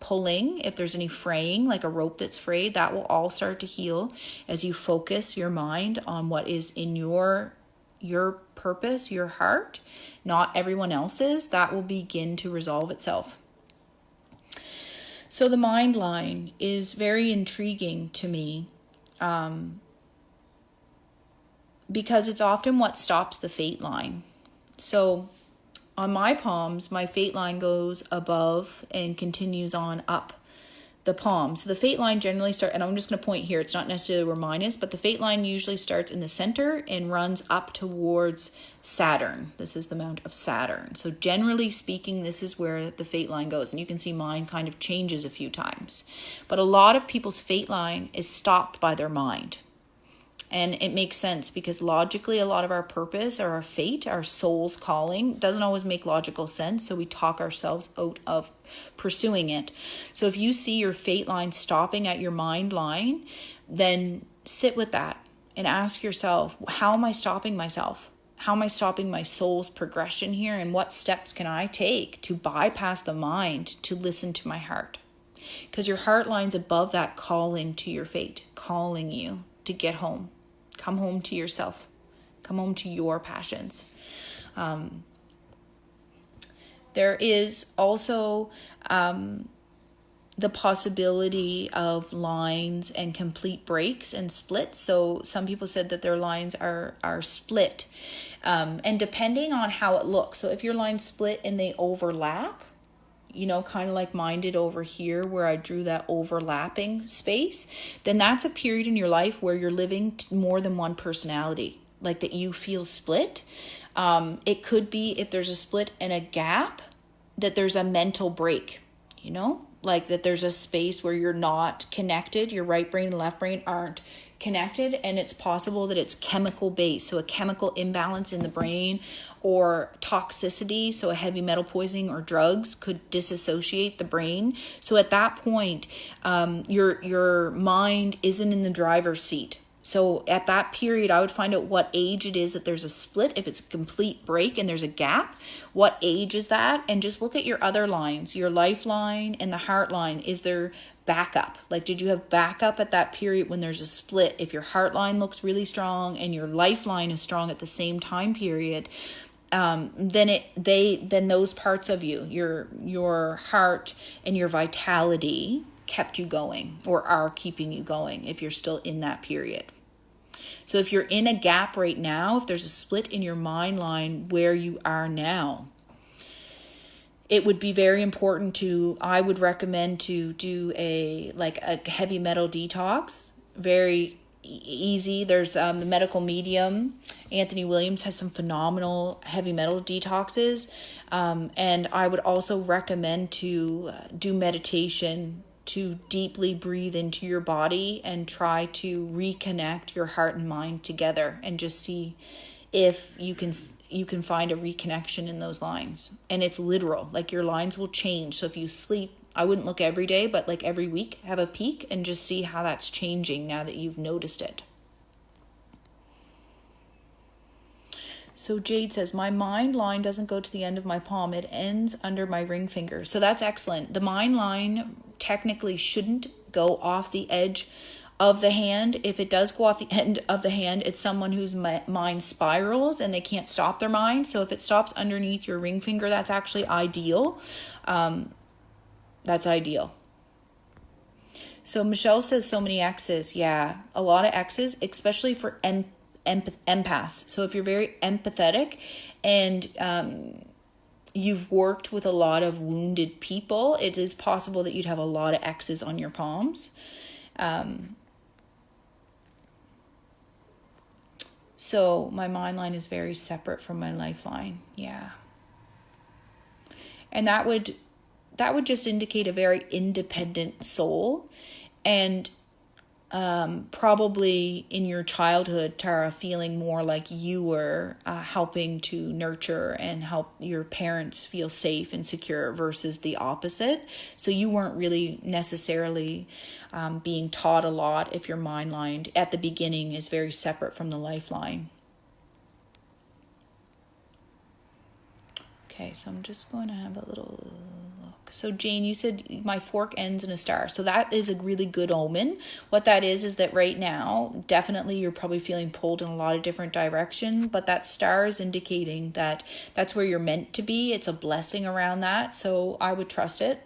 pulling. If there's any fraying, like a rope that's frayed, that will all start to heal as you focus your mind on what is in your purpose, your heart, not everyone else's. That will begin to resolve itself. So the mind line is very intriguing to me because it's often what stops the fate line. So on my palms, my fate line goes above and continues on up the palm. So the fate line generally starts, and I'm just going to point here, it's not necessarily where mine is, but the fate line usually starts in the center and runs up towards Saturn. This is the mount of Saturn. So generally speaking, this is where the fate line goes. And you can see mine kind of changes a few times. But a lot of people's fate line is stopped by their mind. And it makes sense because logically, a lot of our purpose or our fate, our soul's calling, doesn't always make logical sense. So we talk ourselves out of pursuing it. So if you see your fate line stopping at your mind line, then sit with that and ask yourself, how am I stopping myself? How am I stopping my soul's progression here? And what steps can I take to bypass the mind to listen to my heart? Because your heart line's above that calling to your fate, calling you to get home. Come home to yourself. Come home to your passions. There is also the possibility of lines and complete breaks and splits. So some people said that their lines are split. And depending on how it looks. So if your line's split and they overlap, kind of like mine did over here where I drew that overlapping space, then that's a period in your life where you're living more than one personality, like that you feel split. It could be if there's a split and a gap, that there's a mental break, like that there's a space where you're not connected. Your right brain and left brain aren't connected, and it's possible that it's chemical based, so a chemical imbalance in the brain, or toxicity, so a heavy metal poisoning or drugs could disassociate the brain. So at that point, your mind isn't in the driver's seat. So at that period, I would find out what age it is that there's a split. If it's a complete break and there's a gap, what age is that? And just look at your other lines, your lifeline and the heart line. Is there backup? Like, did you have backup at that period when there's a split? If your heart line looks really strong and your lifeline is strong at the same time period, then those parts of you, your heart and your vitality, kept you going or are keeping you going if you're still in that period. So if you're in a gap right now, if there's a split in your mind line where you are now, it would be very important I would recommend to do a heavy metal detox. Very easy. There's the medical medium, Anthony Williams, has some phenomenal heavy metal detoxes. And I would also recommend to do meditation, to deeply breathe into your body and try to reconnect your heart and mind together, and just see if you can find a reconnection in those lines. And it's literal, like your lines will change. So if you sleep, I wouldn't look every day, but like every week, have a peek and just see how that's changing now that you've noticed it. So Jade says, my mind line doesn't go to the end of my palm. It ends under my ring finger. So that's excellent. The mind line technically shouldn't go off the edge of the hand. If it does go off the end of the hand, it's someone whose mind spirals and they can't stop their mind. So if it stops underneath your ring finger, that's actually ideal. That's ideal. So Michelle says, so many X's. Yeah, a lot of X's, especially for empaths. So if you're very empathetic and you've worked with a lot of wounded people, it is possible that you'd have a lot of X's on your palms. So my mind line is very separate from my lifeline. Yeah. And that would just indicate a very independent soul. And probably in your childhood, Tara, feeling more like you were helping to nurture and help your parents feel safe and secure versus the opposite. So you weren't really necessarily being taught a lot if your mind line at the beginning is very separate from the lifeline. Okay, so I'm just going to have a little look. So Jane, you said my fork ends in a star. So that is a really good omen. What that is that right now, definitely you're probably feeling pulled in a lot of different directions, but that star is indicating that that's where you're meant to be. It's a blessing around that. So I would trust it.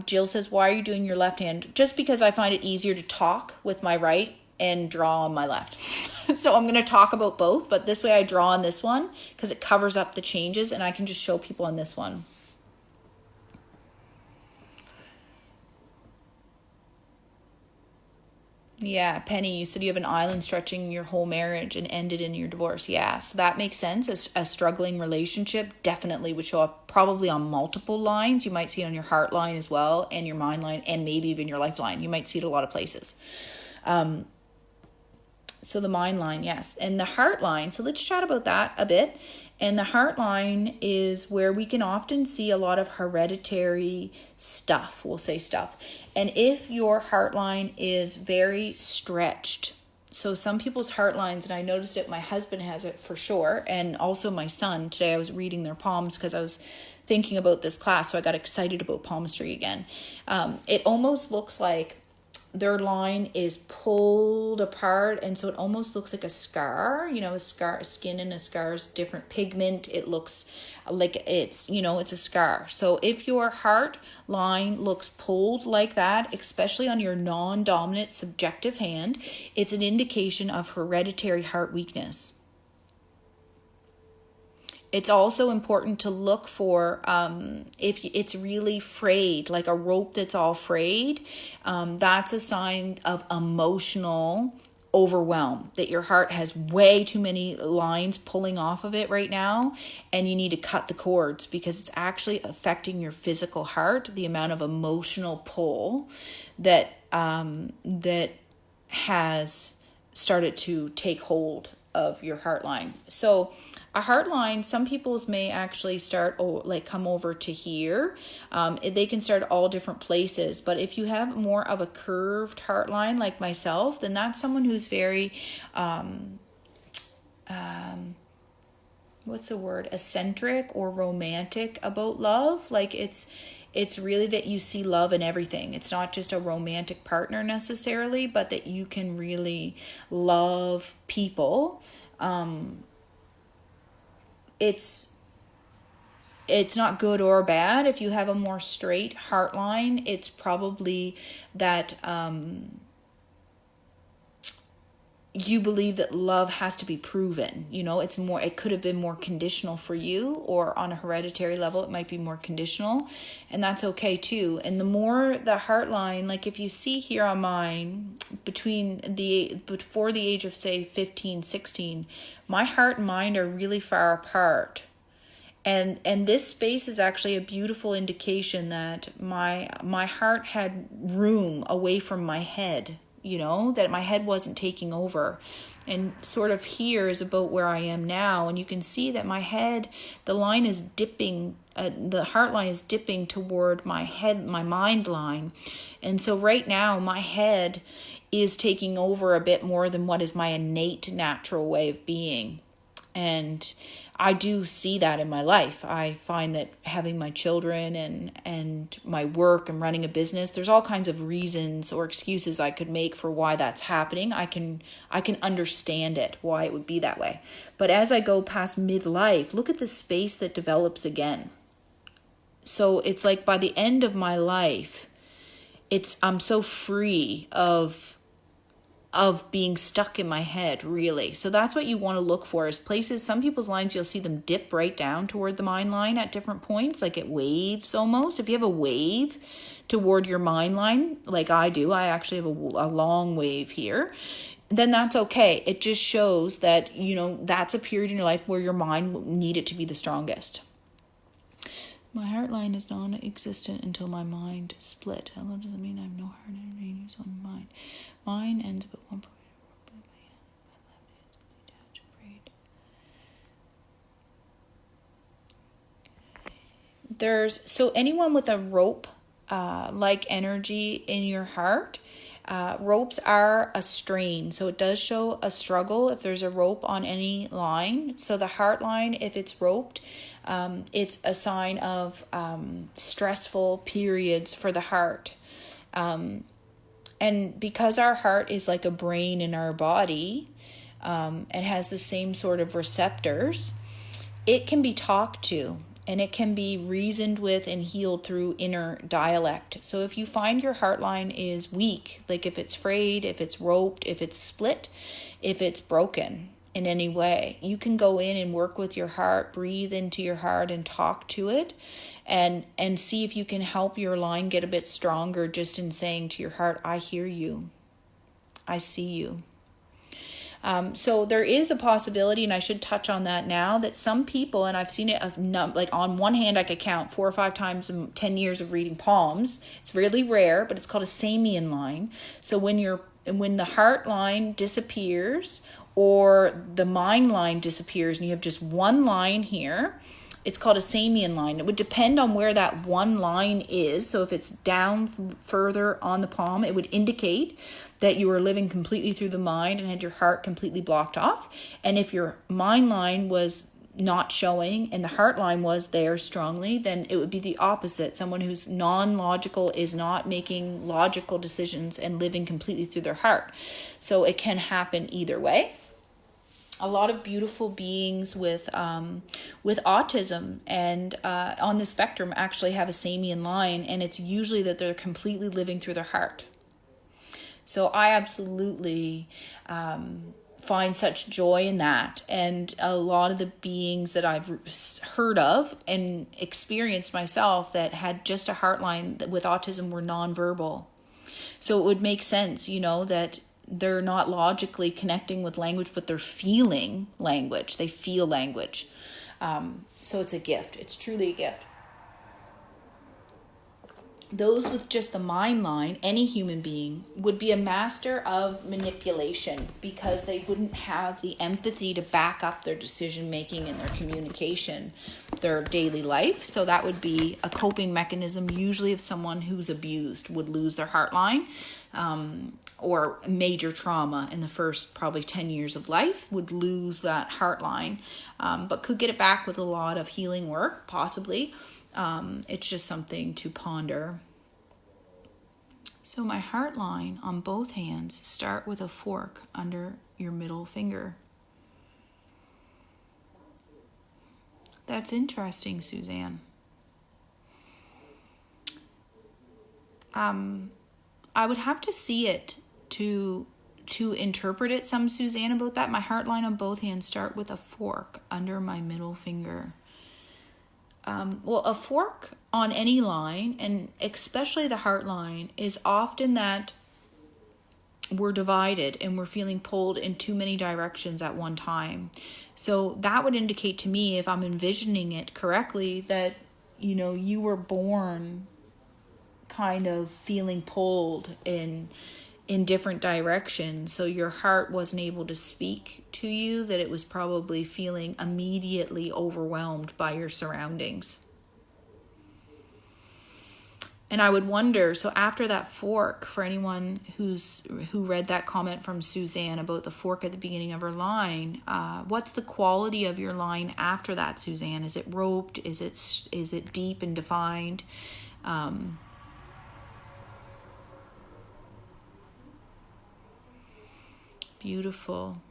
Jill says, why are you doing your left hand? Just because I find it easier to talk with my right and draw on my left. So I'm going to talk about both, but this way I draw on this one because it covers up the changes and I can just show people on this one. Yeah, Penny, you said you have an island stretching your whole marriage and ended in your divorce. Yeah, so that makes sense. A struggling relationship definitely would show up probably on multiple lines. You might see it on your heart line as well, and your mind line, and maybe even your lifeline. You might see it a lot of places. So the mind line, yes. And the heart line, so let's chat about that a bit. And the heart line is where we can often see a lot of hereditary stuff, we'll say stuff. And if your heart line is very stretched, so some people's heart lines, and I noticed it, my husband has it for sure, and also my son. Today I was reading their palms because I was thinking about this class, so I got excited about palmistry again. It almost looks like their line is pulled apart, and so it almost looks like a scar, a scar, skin in a scar's different pigment. It looks like it's a scar. So if your heart line looks pulled like that, especially on your non-dominant subjective hand, it's an indication of hereditary heart weakness. It's also important to look for if it's really frayed, like a rope that's all frayed. That's a sign of emotional overwhelm, that your heart has way too many lines pulling off of it right now, and you need to cut the cords because it's actually affecting your physical heart, the amount of emotional pull that that has started to take hold of your heart line. So a heart line, some people's may actually start come over to here. They can start all different places, but if you have more of a curved heart line like myself, then that's someone who's very what's the word, eccentric or romantic about love. Like it's really that you see love in everything. It's not just a romantic partner necessarily, but that you can really love people. It's not good or bad. If you have a more straight heart line, it's probably that you believe that love has to be proven. It could have been more conditional for you, or on a hereditary level, it might be more conditional, and that's okay too. And the more the heart line, like if you see here on mine, before the age of say 15, 16, my heart and mind are really far apart. And this space is actually a beautiful indication that my heart had room away from my head, that my head wasn't taking over. And sort of here is about where I am now. And you can see that my head, the line is dipping, the heart line is dipping toward my head, my mind line. And so right now my head is taking over a bit more than what is my innate natural way of being. And I do see that in my life. I find that having my children and my work and running a business, there's all kinds of reasons or excuses I could make for why that's happening. I can understand it, why it would be that way. But as I go past midlife, look at the space that develops again. So it's like by the end of my life, I'm so free of being stuck in my head, really. So that's what you want to look for, is places. Some people's lines, you'll see them dip right down toward the mind line at different points, like it waves almost. If you have a wave toward your mind line, like I do, I actually have a long wave here, then that's okay. It just shows that, that's a period in your life where your mind needed to be the strongest. My heart line is non-existent until my mind split. How does it mean I have no heart energy on my mind? Mine ends but one point. My left hand is detached, afraid. So anyone with a rope like energy in your heart, ropes are a strain. So it does show a struggle if there's a rope on any line. So the heart line, if it's roped, it's a sign of stressful periods for the heart. And because our heart is like a brain in our body, and has the same sort of receptors, it can be talked to, and it can be reasoned with and healed through inner dialect. So if you find your heart line is weak, like if it's frayed, if it's roped, if it's split, if it's broken in any way, you can go in and work with your heart, breathe into your heart and talk to it, and see if you can help your line get a bit stronger just in saying to your heart, I hear you, I see you. So there is a possibility, and I should touch on that now, that some people, and I've seen it like on one hand I could count 4 or 5 times in 10 years of reading palms. It's really rare, but it's called a Samian line. So when the heart line disappears or the mind line disappears and you have just one line here, it's called a Samian line. It would depend on where that one line is. So if it's down further on the palm, it would indicate that you were living completely through the mind and had your heart completely blocked off. And if your mind line was not showing and the heart line was there strongly, then it would be the opposite. Someone who's non-logical is not making logical decisions and living completely through their heart. So it can happen either way. A lot of beautiful beings with autism and on the spectrum actually have a Samian line, and it's usually that they're completely living through their heart. So I absolutely find such joy in that. And a lot of the beings that I've heard of and experienced myself that had just a heart line with autism were nonverbal. So it would make sense, that they're not logically connecting with language, but they're feeling language. They feel language. So it's a gift. It's truly a gift. Those with just the mind line, any human being, would be a master of manipulation because they wouldn't have the empathy to back up their decision making and their communication, their daily life. So that would be a coping mechanism, usually of someone who's abused, would lose their heart line, or major trauma in the first probably 10 years of life, would lose that heart line, but could get it back with a lot of healing work, possibly. It's just something to ponder. So my heart line on both hands start with a fork under your middle finger. That's interesting, Suzanne. I would have to see it to interpret it some, Suzanne, about that. My heart line on both hands start with a fork under my middle finger. Well, a fork on any line, and especially the heart line, is often that we're divided and we're feeling pulled in too many directions at one time. So that would indicate to me, if I'm envisioning it correctly, that, you were born kind of feeling pulled in different directions. So your heart wasn't able to speak to you, that it was probably feeling immediately overwhelmed by your surroundings. And I would wonder, so after that fork, for anyone who read that comment from Suzanne about the fork at the beginning of her line, what's the quality of your line after that, Suzanne? Is it roped? Is it deep and defined? Beautiful.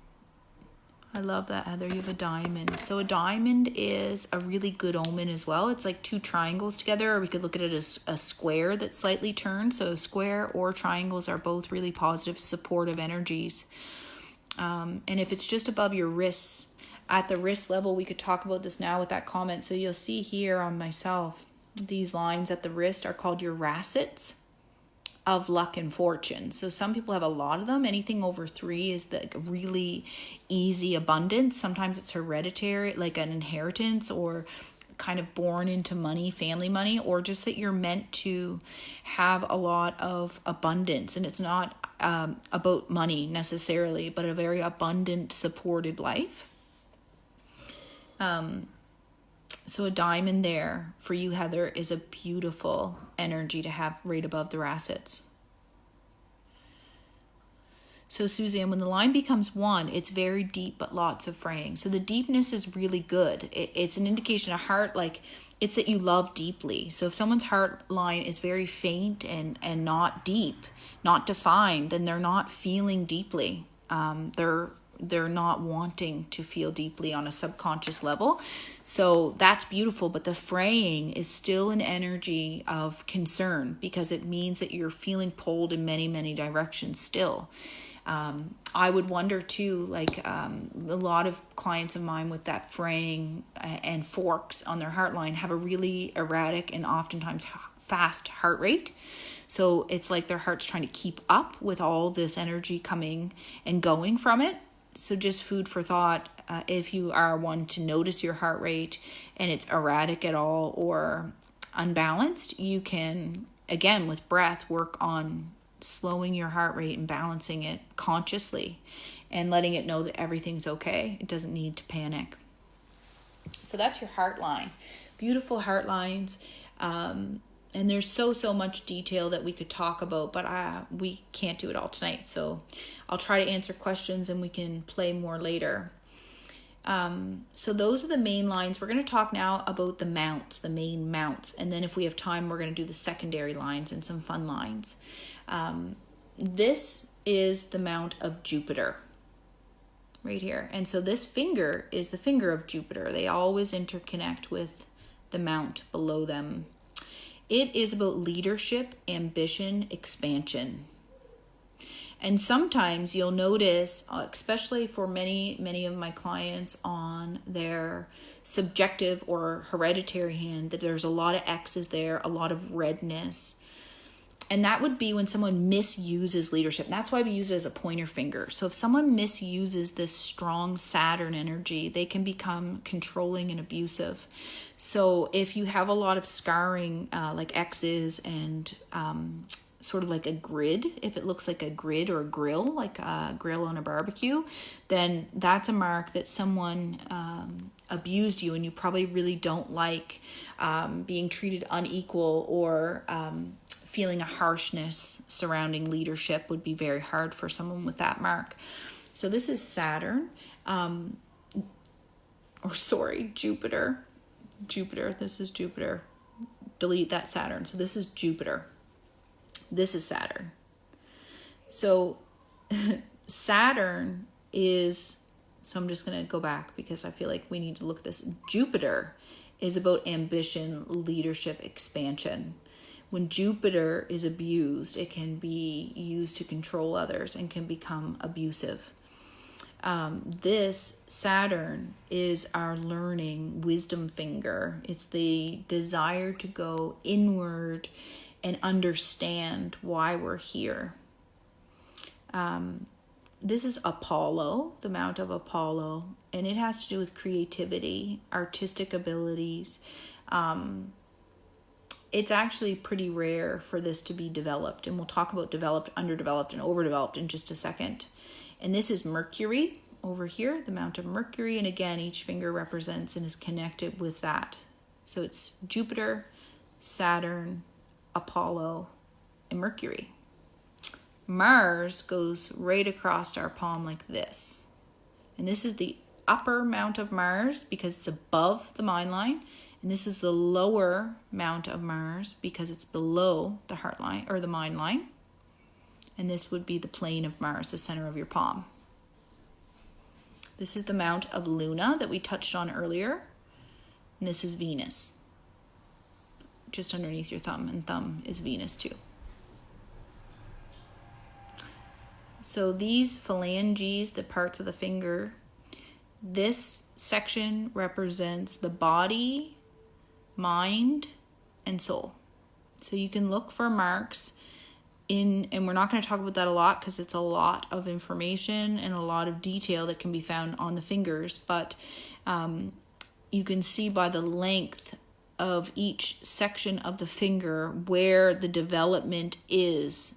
I love that, Heather. You have a diamond. So a diamond is a really good omen as well. It's like two triangles together, or we could look at it as a square that's slightly turned. So square or triangles are both really positive, supportive energies. And if it's just above your wrists, at the wrist level, we could talk about this now with that comment. So you'll see here on myself, these lines at the wrist are called your racets of luck and fortune. So some people have a lot of them. Anything over 3 is the really easy abundance. Sometimes it's hereditary, like an inheritance, or kind of born into money, family money, or just that you're meant to have a lot of abundance. And it's not about money necessarily, but a very abundant, supported life. So a diamond there for you, Heather, is a beautiful energy to have right above the racets. So Suzanne, when the line becomes 1, it's very deep, but lots of fraying. So the deepness is really good. It's an indication of heart, like it's that you love deeply. So if someone's heart line is very faint and not deep, not defined, then they're not feeling deeply. They're not wanting to feel deeply on a subconscious level. So that's beautiful, but the fraying is still an energy of concern because it means that you're feeling pulled in many, many directions still. I would wonder too, like a lot of clients of mine with that fraying and forks on their heart line have a really erratic and oftentimes fast heart rate. So it's like their heart's trying to keep up with all this energy coming and going from it. So just food for thought, if you are one to notice your heart rate and it's erratic at all or unbalanced, you can, again, with breath, work on slowing your heart rate and balancing it consciously and letting it know that everything's okay. It doesn't need to panic. So that's your heart line. Beautiful heart lines. And there's so much detail that we could talk about, but we can't do it all tonight. So I'll try to answer questions and we can play more later. So those are the main lines. We're going to talk now about the mounts, the main mounts. And then if we have time, we're going to do the secondary lines and some fun lines. This is the mount of Jupiter right here. And so this finger is the finger of Jupiter. They always interconnect with the mount below them. It is about leadership, ambition, expansion. And sometimes you'll notice, especially for many of my clients on their subjective or hereditary hand, that there's a lot of X's there, a lot of redness. And that would be when someone misuses leadership. That's why we use it as a pointer finger. So if someone misuses this strong Saturn energy, they can become controlling and abusive. So if you have a lot of scarring, like X's and sort of like a grid, if it looks like a grid or a grill, like a grill on a barbecue, then that's a mark that someone abused you, and you probably really don't like being treated unequal, or feeling a harshness surrounding leadership would be very hard for someone with that mark. So this is Saturn, Jupiter. This is Jupiter. Delete that Saturn. So this is Jupiter. This is Saturn. So Saturn is, so I'm just going to go back because I feel like we need to look at this. Jupiter is about ambition, leadership, expansion. When Jupiter is abused, it can be used to control others and can become abusive. This Saturn is our learning wisdom finger. It's the desire to go inward and understand why we're here. This is Apollo, the Mount of Apollo, and it has to do with creativity, artistic abilities. It's actually pretty rare for this to be developed, and we'll talk about developed, underdeveloped, and overdeveloped in just a second. And this is Mercury over here, the Mount of Mercury, and again, each finger represents and is connected with that. So it's Jupiter, Saturn, Apollo, and Mercury. Mars goes right across our palm like this. And this is the upper Mount of Mars because it's above the mind line. And this is the lower Mount of Mars because it's below the heart line or the mind line. And this would be the plane of Mars, the center of your palm. This is the Mount of Luna that we touched on earlier. And this is Venus, just underneath your thumb, and thumb is Venus too. So these phalanges, the parts of the finger, this section represents the body, mind, and soul. So you can look for marks in, and we're not going to talk about that a lot because it's a lot of information and a lot of detail that can be found on the fingers, but you can see by the length of each section of the finger where the development is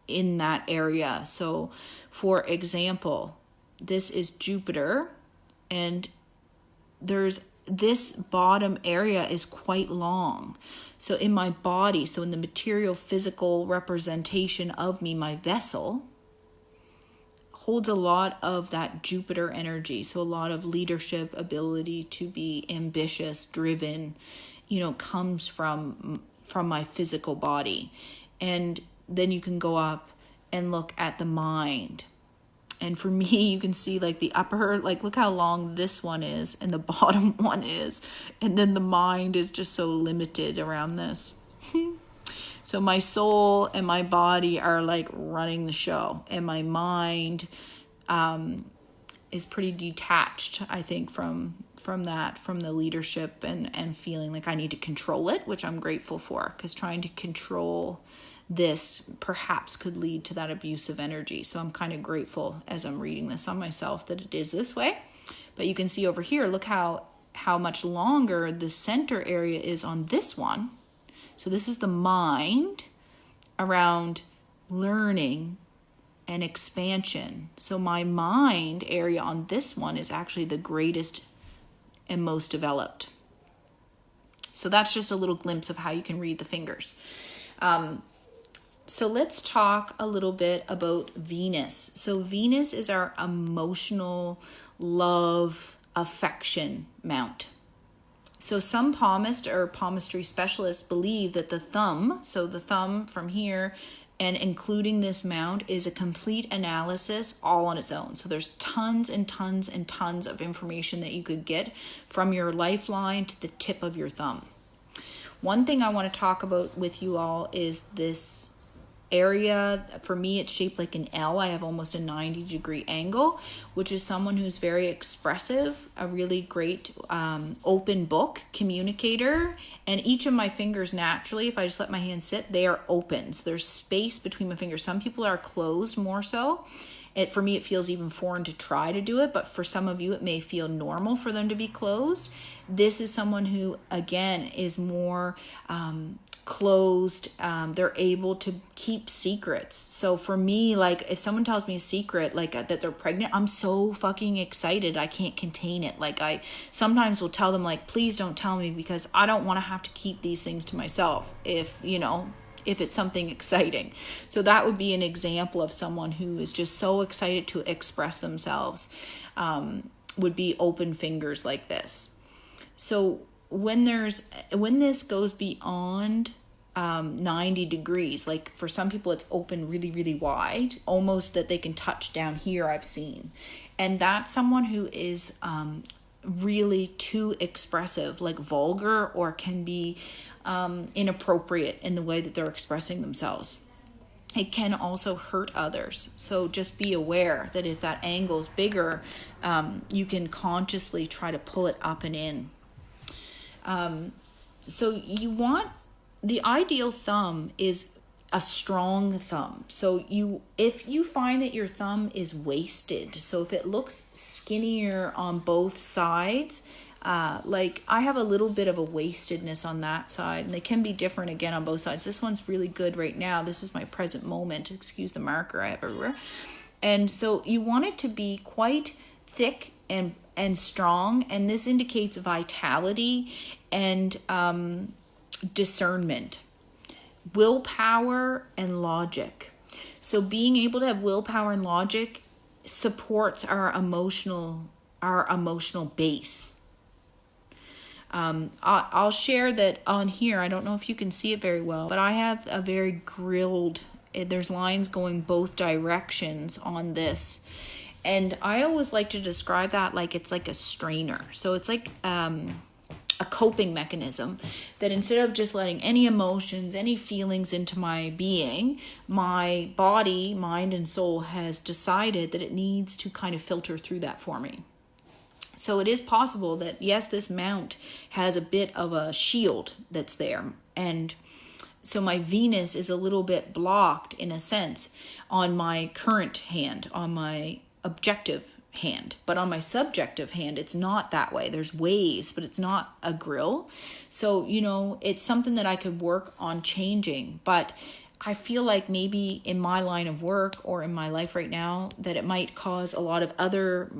in that area. So for example, this is Jupiter, and there's this bottom area is quite long. So in my body, so in the material physical representation of me, my vessel holds a lot of that Jupiter energy. So a lot of leadership, ability to be ambitious, driven, comes from my physical body. And then you can go up and look at the mind. And for me, you can see like the upper, like look how long this one is and the bottom one is. And then the mind is just so limited around this. So my soul and my body are like running the show. And my mind is pretty detached, I think, from the leadership and feeling like I need to control it, which I'm grateful for, because trying to control this perhaps could lead to that abusive energy. So I'm kind of grateful as I'm reading this on myself that it is this way. But you can see over here, look how much longer the center area is on this one. So this is the mind around learning and expansion. So my mind area on this one is actually the greatest and most developed. So that's just a little glimpse of how you can read the fingers. So let's talk a little bit about Venus. So Venus is our emotional love, affection mount. So some palmist or palmistry specialists believe that the thumb, so the thumb from here and including this mount, is a complete analysis all on its own. So there's tons and tons and tons of information that you could get from your lifeline to the tip of your thumb. One thing I want to talk about with you all is this area, for me, it's shaped like an L. I have almost a 90-degree angle, which is someone who's very expressive, a really great open book communicator. And each of my fingers, naturally, if I just let my hand sit, they are open. So there's space between my fingers. Some people are closed more so. For me, it feels even foreign to try to do it, but for some of you, it may feel normal for them to be closed. This is someone who, again, is more closed. They're able to keep secrets. So for me, like, if someone tells me a secret, like that they're pregnant, I'm so fucking excited. I can't contain it. Like, I sometimes will tell them, like, please don't tell me, because I don't want to have to keep these things to myself if it's something exciting. So that would be an example of someone who is just so excited to express themselves, would be open fingers like this. So when this goes beyond 90 degrees, like for some people it's open really, really wide, almost that they can touch down here, I've seen. And that's someone who is really too expressive, like vulgar, or can be inappropriate in the way that they're expressing themselves. It can also hurt others. So just be aware that if that angle is bigger, you can consciously try to pull it up and in. So you want, the ideal thumb is a strong thumb. So if you find that your thumb is wasted, so if it looks skinnier on both sides, like I have a little bit of a wastedness on that side, and they can be different again on both sides. This one's really good right now. This is my present moment. Excuse the marker I have everywhere. And so you want it to be quite thick and strong, and this indicates vitality and discernment, willpower and logic. So being able to have willpower and logic supports our emotional base. I'll share that on here. I don't know if you can see it very well, but I have a very grilled, there's lines going both directions on this. And I always like to describe that like it's like a strainer. So it's like a coping mechanism, that instead of just letting any emotions, any feelings into my being, my body, mind, and soul has decided that it needs to kind of filter through that for me. So it is possible that, yes, this mount has a bit of a shield that's there. And so my Venus is a little bit blocked, in a sense, on my current hand, on my objective hand. But on my subjective hand, it's not that way. There's waves, but it's not a grill. So, it's something that I could work on changing. But I feel like maybe in my line of work or in my life right now, that it might cause a lot of other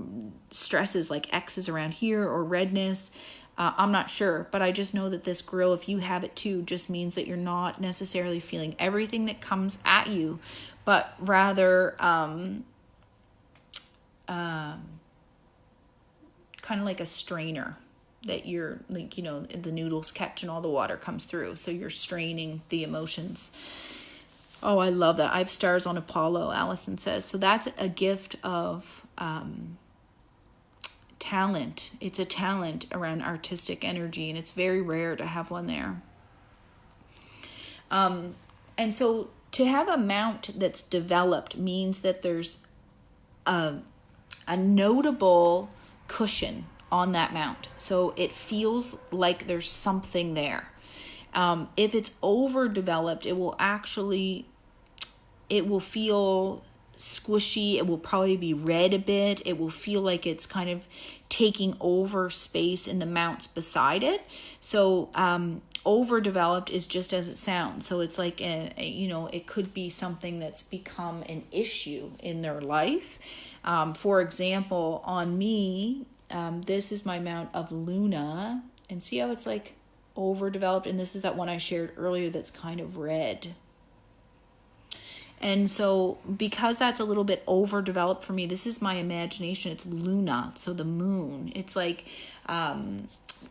stresses like X's around here or redness. I'm not sure, but I just know that this grill, if you have it too, just means that you're not necessarily feeling everything that comes at you, but rather kind of like a strainer that you're like, the noodles catch and all the water comes through. So you're straining the emotions. Oh, I love that. I have stars on Apollo, Allison says. So that's a gift of talent. It's a talent around artistic energy, and it's very rare to have one there. And so to have a mount that's developed means that there's a notable cushion on that mount. So it feels like there's something there. If it's overdeveloped, it will feel squishy. It will probably be red a bit. It will feel like it's kind of taking over space in the mounts beside it. So overdeveloped is just as it sounds. So it's like, it could be something that's become an issue in their life. For example, on me, this is my mount of Luna, and see how it's like overdeveloped, and this is that one I shared earlier that's kind of red. And so because that's a little bit overdeveloped for me, this is my imagination. It's Luna, so the moon. It's like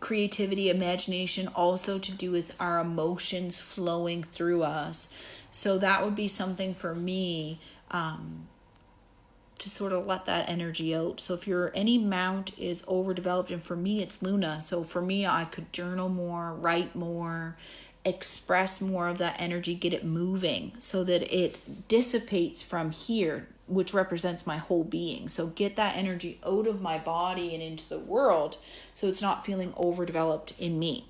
creativity, imagination, also to do with our emotions flowing through us. So that would be something for me to sort of let that energy out. So if any mount is overdeveloped, and for me it's Luna. So for me, I could journal more, write more, express more of that energy, get it moving so that it dissipates from here, which represents my whole being. So get that energy out of my body and into the world so it's not feeling overdeveloped in me.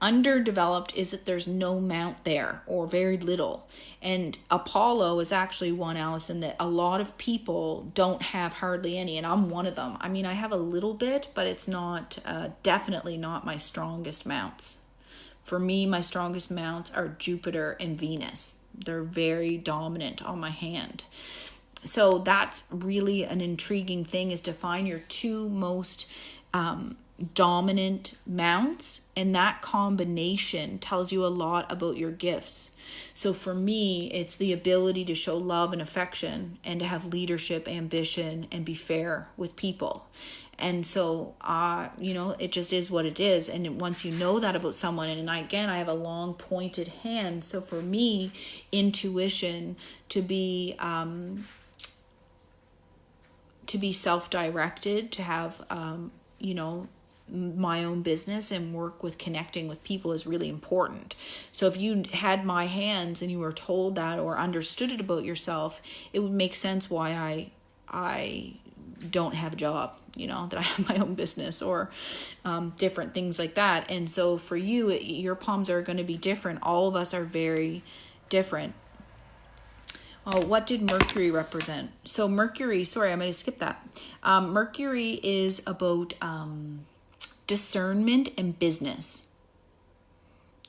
Underdeveloped is that there's no mount there or very little. And Apollo is actually one, Allison, that a lot of people don't have hardly any, and I'm one of them. I mean, I have a little bit, but it's not, definitely not my strongest mounts. For me, my strongest mounts are Jupiter and Venus. They're very dominant on my hand. So that's really an intriguing thing, is to find your two most dominant mounts, and that combination tells you a lot about your gifts. So for me, it's the ability to show love and affection and to have leadership, ambition, and be fair with people. And so, it just is what it is. And once you know that about someone, and I have a long pointed hand. So for me, intuition, to be self-directed, to have, my own business and work with connecting with people is really important. So if you had my hands and you were told that or understood it about yourself, it would make sense why I don't have a job, that I have my own business or different things like that. And so for you, your palms are going to be different. All of us are very different. Oh, what did Mercury represent? So Mercury, sorry, I'm going to skip that. Mercury is about discernment and business.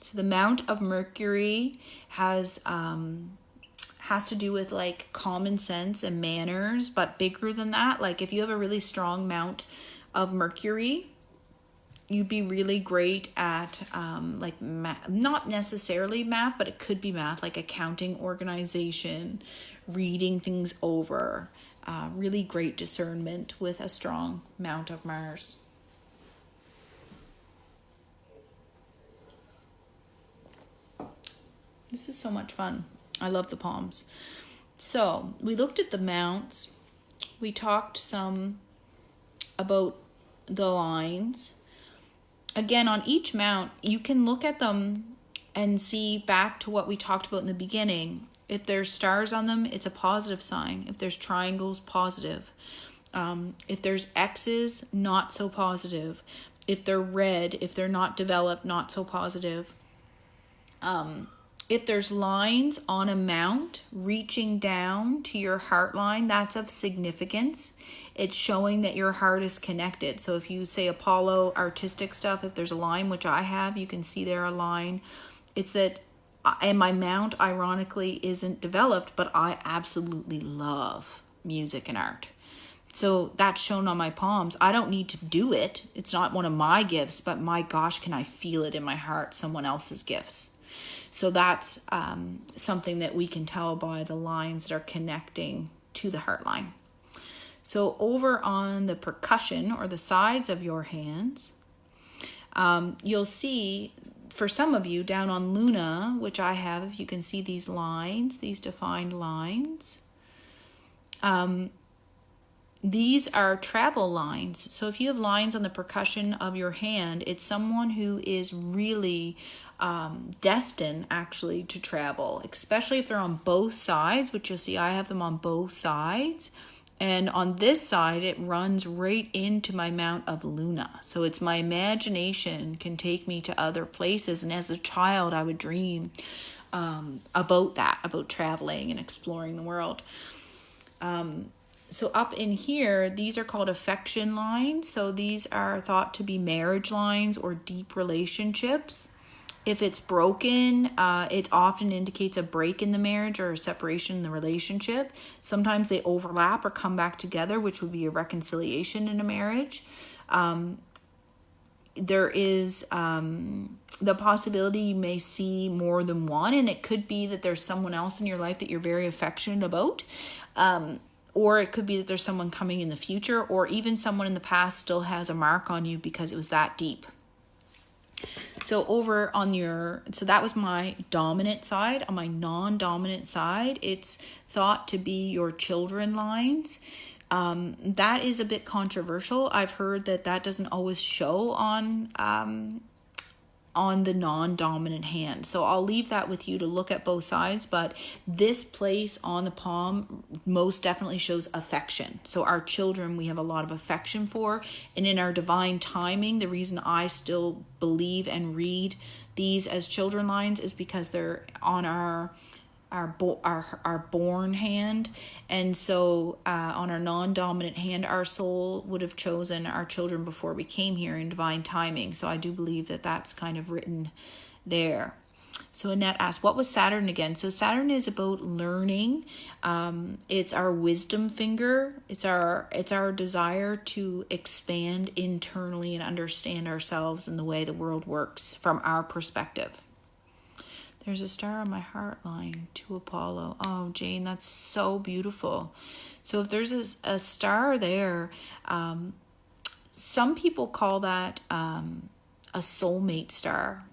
So the mount of Mercury has to do with like common sense and manners, but bigger than that. Like if you have a really strong mount of Mercury, you'd be really great at like math, not necessarily math, but it could be math, like accounting, organization, reading things over, really great discernment with a strong mount of Mars. This is so much fun. I love the palms. So we looked at the mounts. We talked some about the lines. Again, on each mount, you can look at them and see back to what we talked about in the beginning. If there's stars on them, it's a positive sign. If there's triangles, positive. If there's X's, not so positive. If they're red, if they're not developed, not so positive. If there's lines on a mount reaching down to your heart line, that's of significance. It's showing that your heart is connected. So if you say Apollo artistic stuff, if there's a line, which I have, you can see there a line. It's that, and my mount ironically isn't developed, but I absolutely love music and art. So that's shown on my palms. I don't need to do it. It's not one of my gifts, but my gosh, can I feel it in my heart, someone else's gifts. So that's something that we can tell by the lines that are connecting to the heart line. So over on the percussion or the sides of your hands, you'll see, for some of you, down on Luna, which I have, you can see these lines, these defined lines. These are travel lines. So if you have lines on the percussion of your hand, it's someone who is really destined actually to travel, especially if they're on both sides, which you'll see I have them on both sides. And on this side, it runs right into my mount of Luna. So it's my imagination can take me to other places. And as a child, I would dream about that, about traveling and exploring the world. So up in here, these are called affection lines. So these are thought to be marriage lines or deep relationships. If it's broken, it often indicates a break in the marriage or a separation in the relationship. Sometimes they overlap or come back together, which would be a reconciliation in a marriage. There is the possibility you may see more than one, and it could be that there's someone else in your life that you're very affectionate about. Or it could be that there's someone coming in the future, or even someone in the past still has a mark on you because it was that deep. So over on so that was my dominant side. On my non-dominant side, it's thought to be your children lines. That is a bit controversial. I've heard that doesn't always show on on the non-dominant hand. So I'll leave that with you to look at both sides, but this place on the palm most definitely shows affection. So our children, we have a lot of affection for, and in our divine timing, the reason I still believe and read these as children lines is because they're on our born hand. And so on our non-dominant hand, our soul would have chosen our children before we came here in divine timing. So I do believe that that's kind of written there. So Annette asked, what was Saturn again? So Saturn is about learning. It's our wisdom finger. It's our desire to expand internally and understand ourselves and the way the world works from our perspective. There's a star on my heart line to Apollo. Oh, Jane, that's so beautiful. So if there's a star there, some people call that a soulmate star.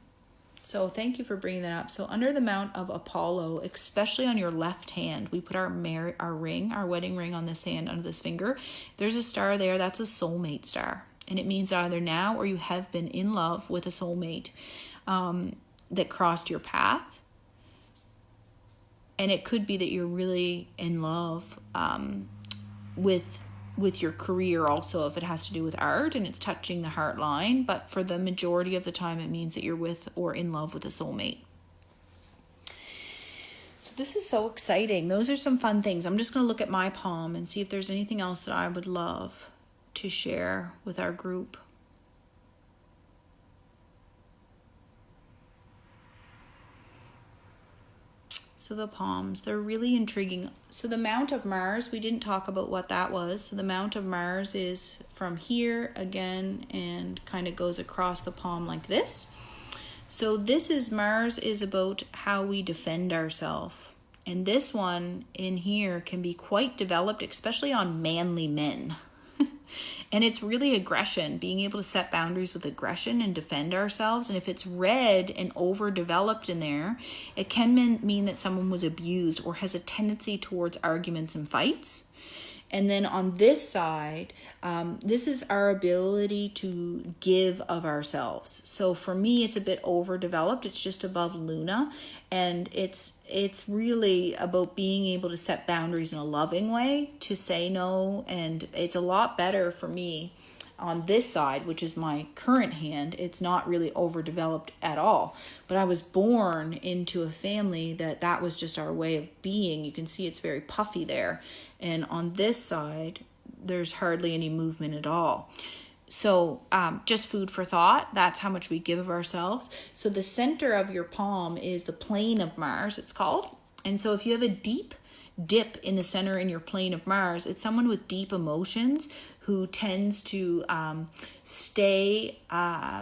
So thank you for bringing that up. So under the mount of Apollo, especially on your left hand, we put our ring, our wedding ring on this hand, under this finger. There's a star there. That's a soulmate star. And it means either now or you have been in love with a soulmate that crossed your path. And it could be that you're really in love with your career also, if it has to do with art and it's touching the heart line. But for the majority of the time, it means that you're with or in love with a soulmate. So this is so exciting. Those are some fun things. I'm just going to look at my palm and see if there's anything else that I would love to share with our group. So the palms, they're really intriguing. So the Mount of Mars, we didn't talk about what that was. So the Mount of Mars is from here again and kind of goes across the palm like this. So Mars is about how we defend ourselves. And this one in here can be quite developed, especially on manly men. And it's really aggression, being able to set boundaries with aggression and defend ourselves. And if it's red and overdeveloped in there, it can mean that someone was abused or has a tendency towards arguments and fights. And then on this side, this is our ability to give of ourselves. So for me, it's a bit overdeveloped. It's just above Luna. And it's really about being able to set boundaries in a loving way, to say no. And it's a lot better for me on this side, which is my current hand. It's not really overdeveloped at all. But I was born into a family that was just our way of being. You can see it's very puffy there. And on this side, there's hardly any movement at all. So just food for thought. That's how much we give of ourselves. So the center of your palm is the plane of Mars, it's called. And so if you have a deep dip in the center in your plane of Mars, it's someone with deep emotions who tends to stay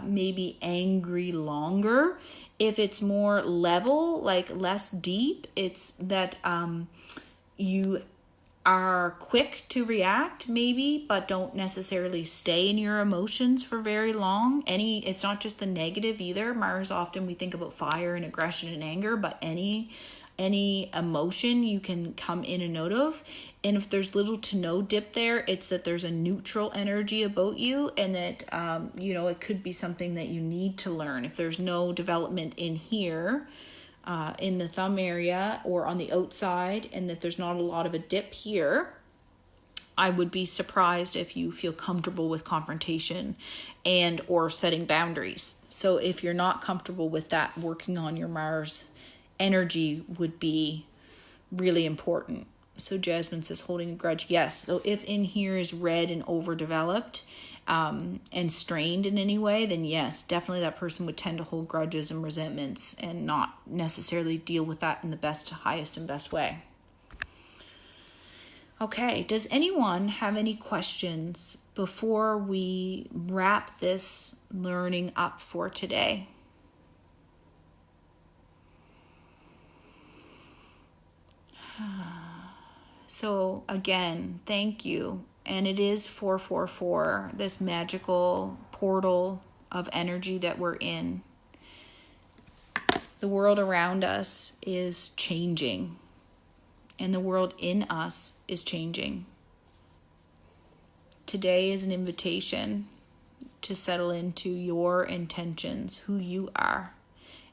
maybe angry longer. If it's more level, like less deep, it's that you are quick to react maybe, but don't necessarily stay in your emotions for very long. It's not just the negative either. Mars, often we think about fire and aggression and anger, but any emotion you can come in and out of. And if there's little to no dip there, it's that there's a neutral energy about you, and that it could be something that you need to learn. If there's no development in here, in the thumb area or on the outside, and that there's not a lot of a dip here, I would be surprised if you feel comfortable with confrontation and or setting boundaries. So if you're not comfortable with that, working on your Mars energy would be really important. So Jasmine says holding a grudge. Yes. So if in here is red and overdeveloped and strained in any way, then yes, definitely that person would tend to hold grudges and resentments and not necessarily deal with that in the best, highest and best way. Okay. Does anyone have any questions before we wrap this learning up for today? So again, thank you. And it is 444, this magical portal of energy that we're in. The world around us is changing, and the world in us is changing. Today is an invitation to settle into your intentions, who you are.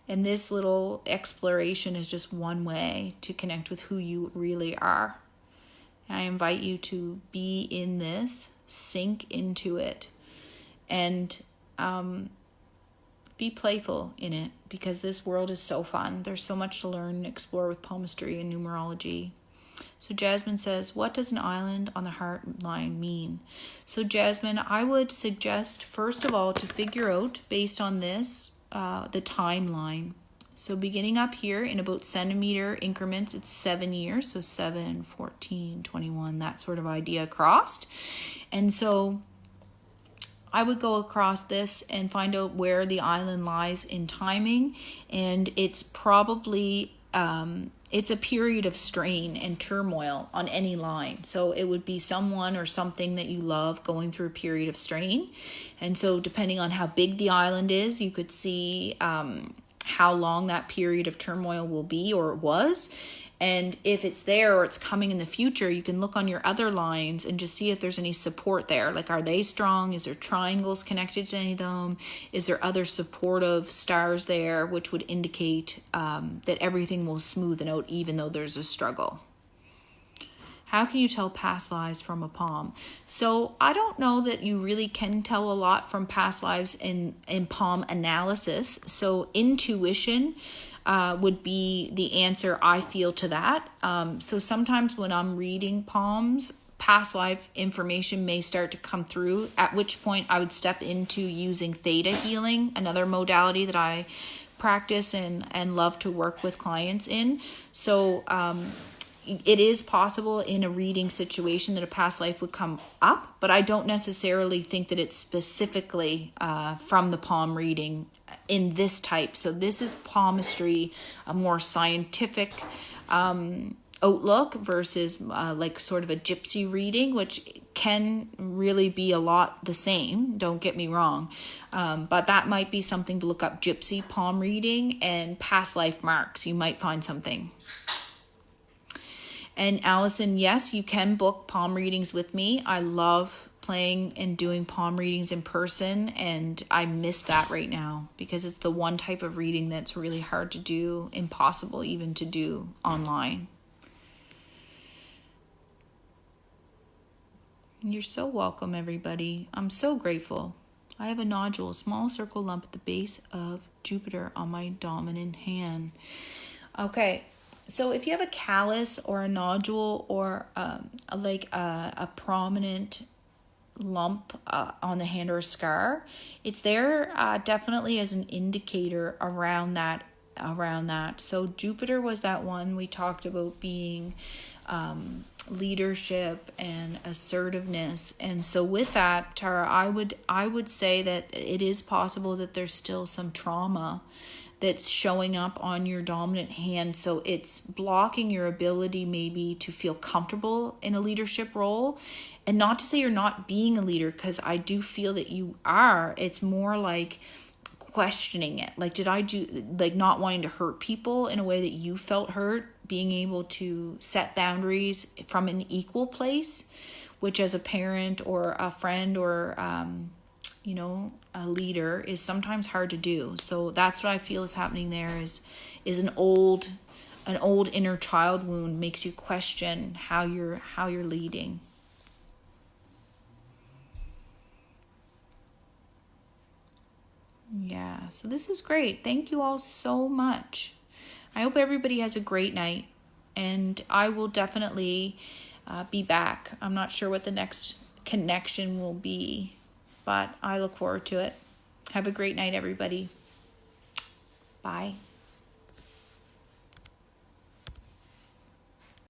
And this little exploration is just one way to connect with who you really are. I invite you to be in this, sink into it, and be playful in it, because this world is so fun. There's so much to learn and explore with palmistry and numerology. So Jasmine says, what does an island on the heart line mean? So Jasmine, I would suggest, first of all, to figure out, based on this, the timeline. So beginning up here in about centimeter increments, it's 7 years. So 7, 14, 21, that sort of idea crossed. And so I would go across this and find out where the island lies in timing. And it's probably, it's a period of strain and turmoil on any line. So it would be someone or something that you love going through a period of strain. And so depending on how big the island is, you could see how long that period of turmoil will be, or it was. And if it's there or it's coming in the future, you can look on your other lines and just see if there's any support there. Like, are they strong? Is there triangles connected to any of them? Is there other supportive stars there, which would indicate that everything will smoothen out even though there's a struggle? How can you tell past lives from a palm? So I don't know that you really can tell a lot from past lives in palm analysis. So intuition would be the answer I feel to that. So sometimes when I'm reading palms, past life information may start to come through, at which point I would step into using theta healing, another modality that I practice and love to work with clients in. So it is possible in a reading situation that a past life would come up, but I don't necessarily think that it's specifically from the palm reading in this type. So this is palmistry, a more scientific outlook versus like sort of a gypsy reading, which can really be a lot the same, don't get me wrong, but that might be something to look up: gypsy palm reading and past life marks. You might find something. And Allison, yes, you can book palm readings with me. I love playing and doing palm readings in person, and I miss that right now because it's the one type of reading that's really hard to do, impossible even to do online. You're so welcome, everybody. I'm so grateful. I have a nodule, a small circle lump at the base of Jupiter on my dominant hand. Okay. So if you have a callus or a nodule or a prominent lump on the hand or a scar, it's there definitely as an indicator around that. So Jupiter was that one we talked about being leadership and assertiveness. And so with that, Tara, I would say that it is possible that there's still some trauma that's showing up on your dominant hand. So it's blocking your ability maybe to feel comfortable in a leadership role. And not to say you're not being a leader, because I do feel that you are. It's more like questioning it. Like, did I do, like, not wanting to hurt people in a way that you felt hurt, being able to set boundaries from an equal place, which as a parent or a friend or, a leader is sometimes hard to do. So that's what I feel is happening there is an old inner child wound makes you question how you're leading. Yeah, so this is great. Thank you all so much. I hope everybody has a great night, and I will definitely be back. I'm not sure what the next connection will be, but I look forward to it. Have a great night, everybody. Bye.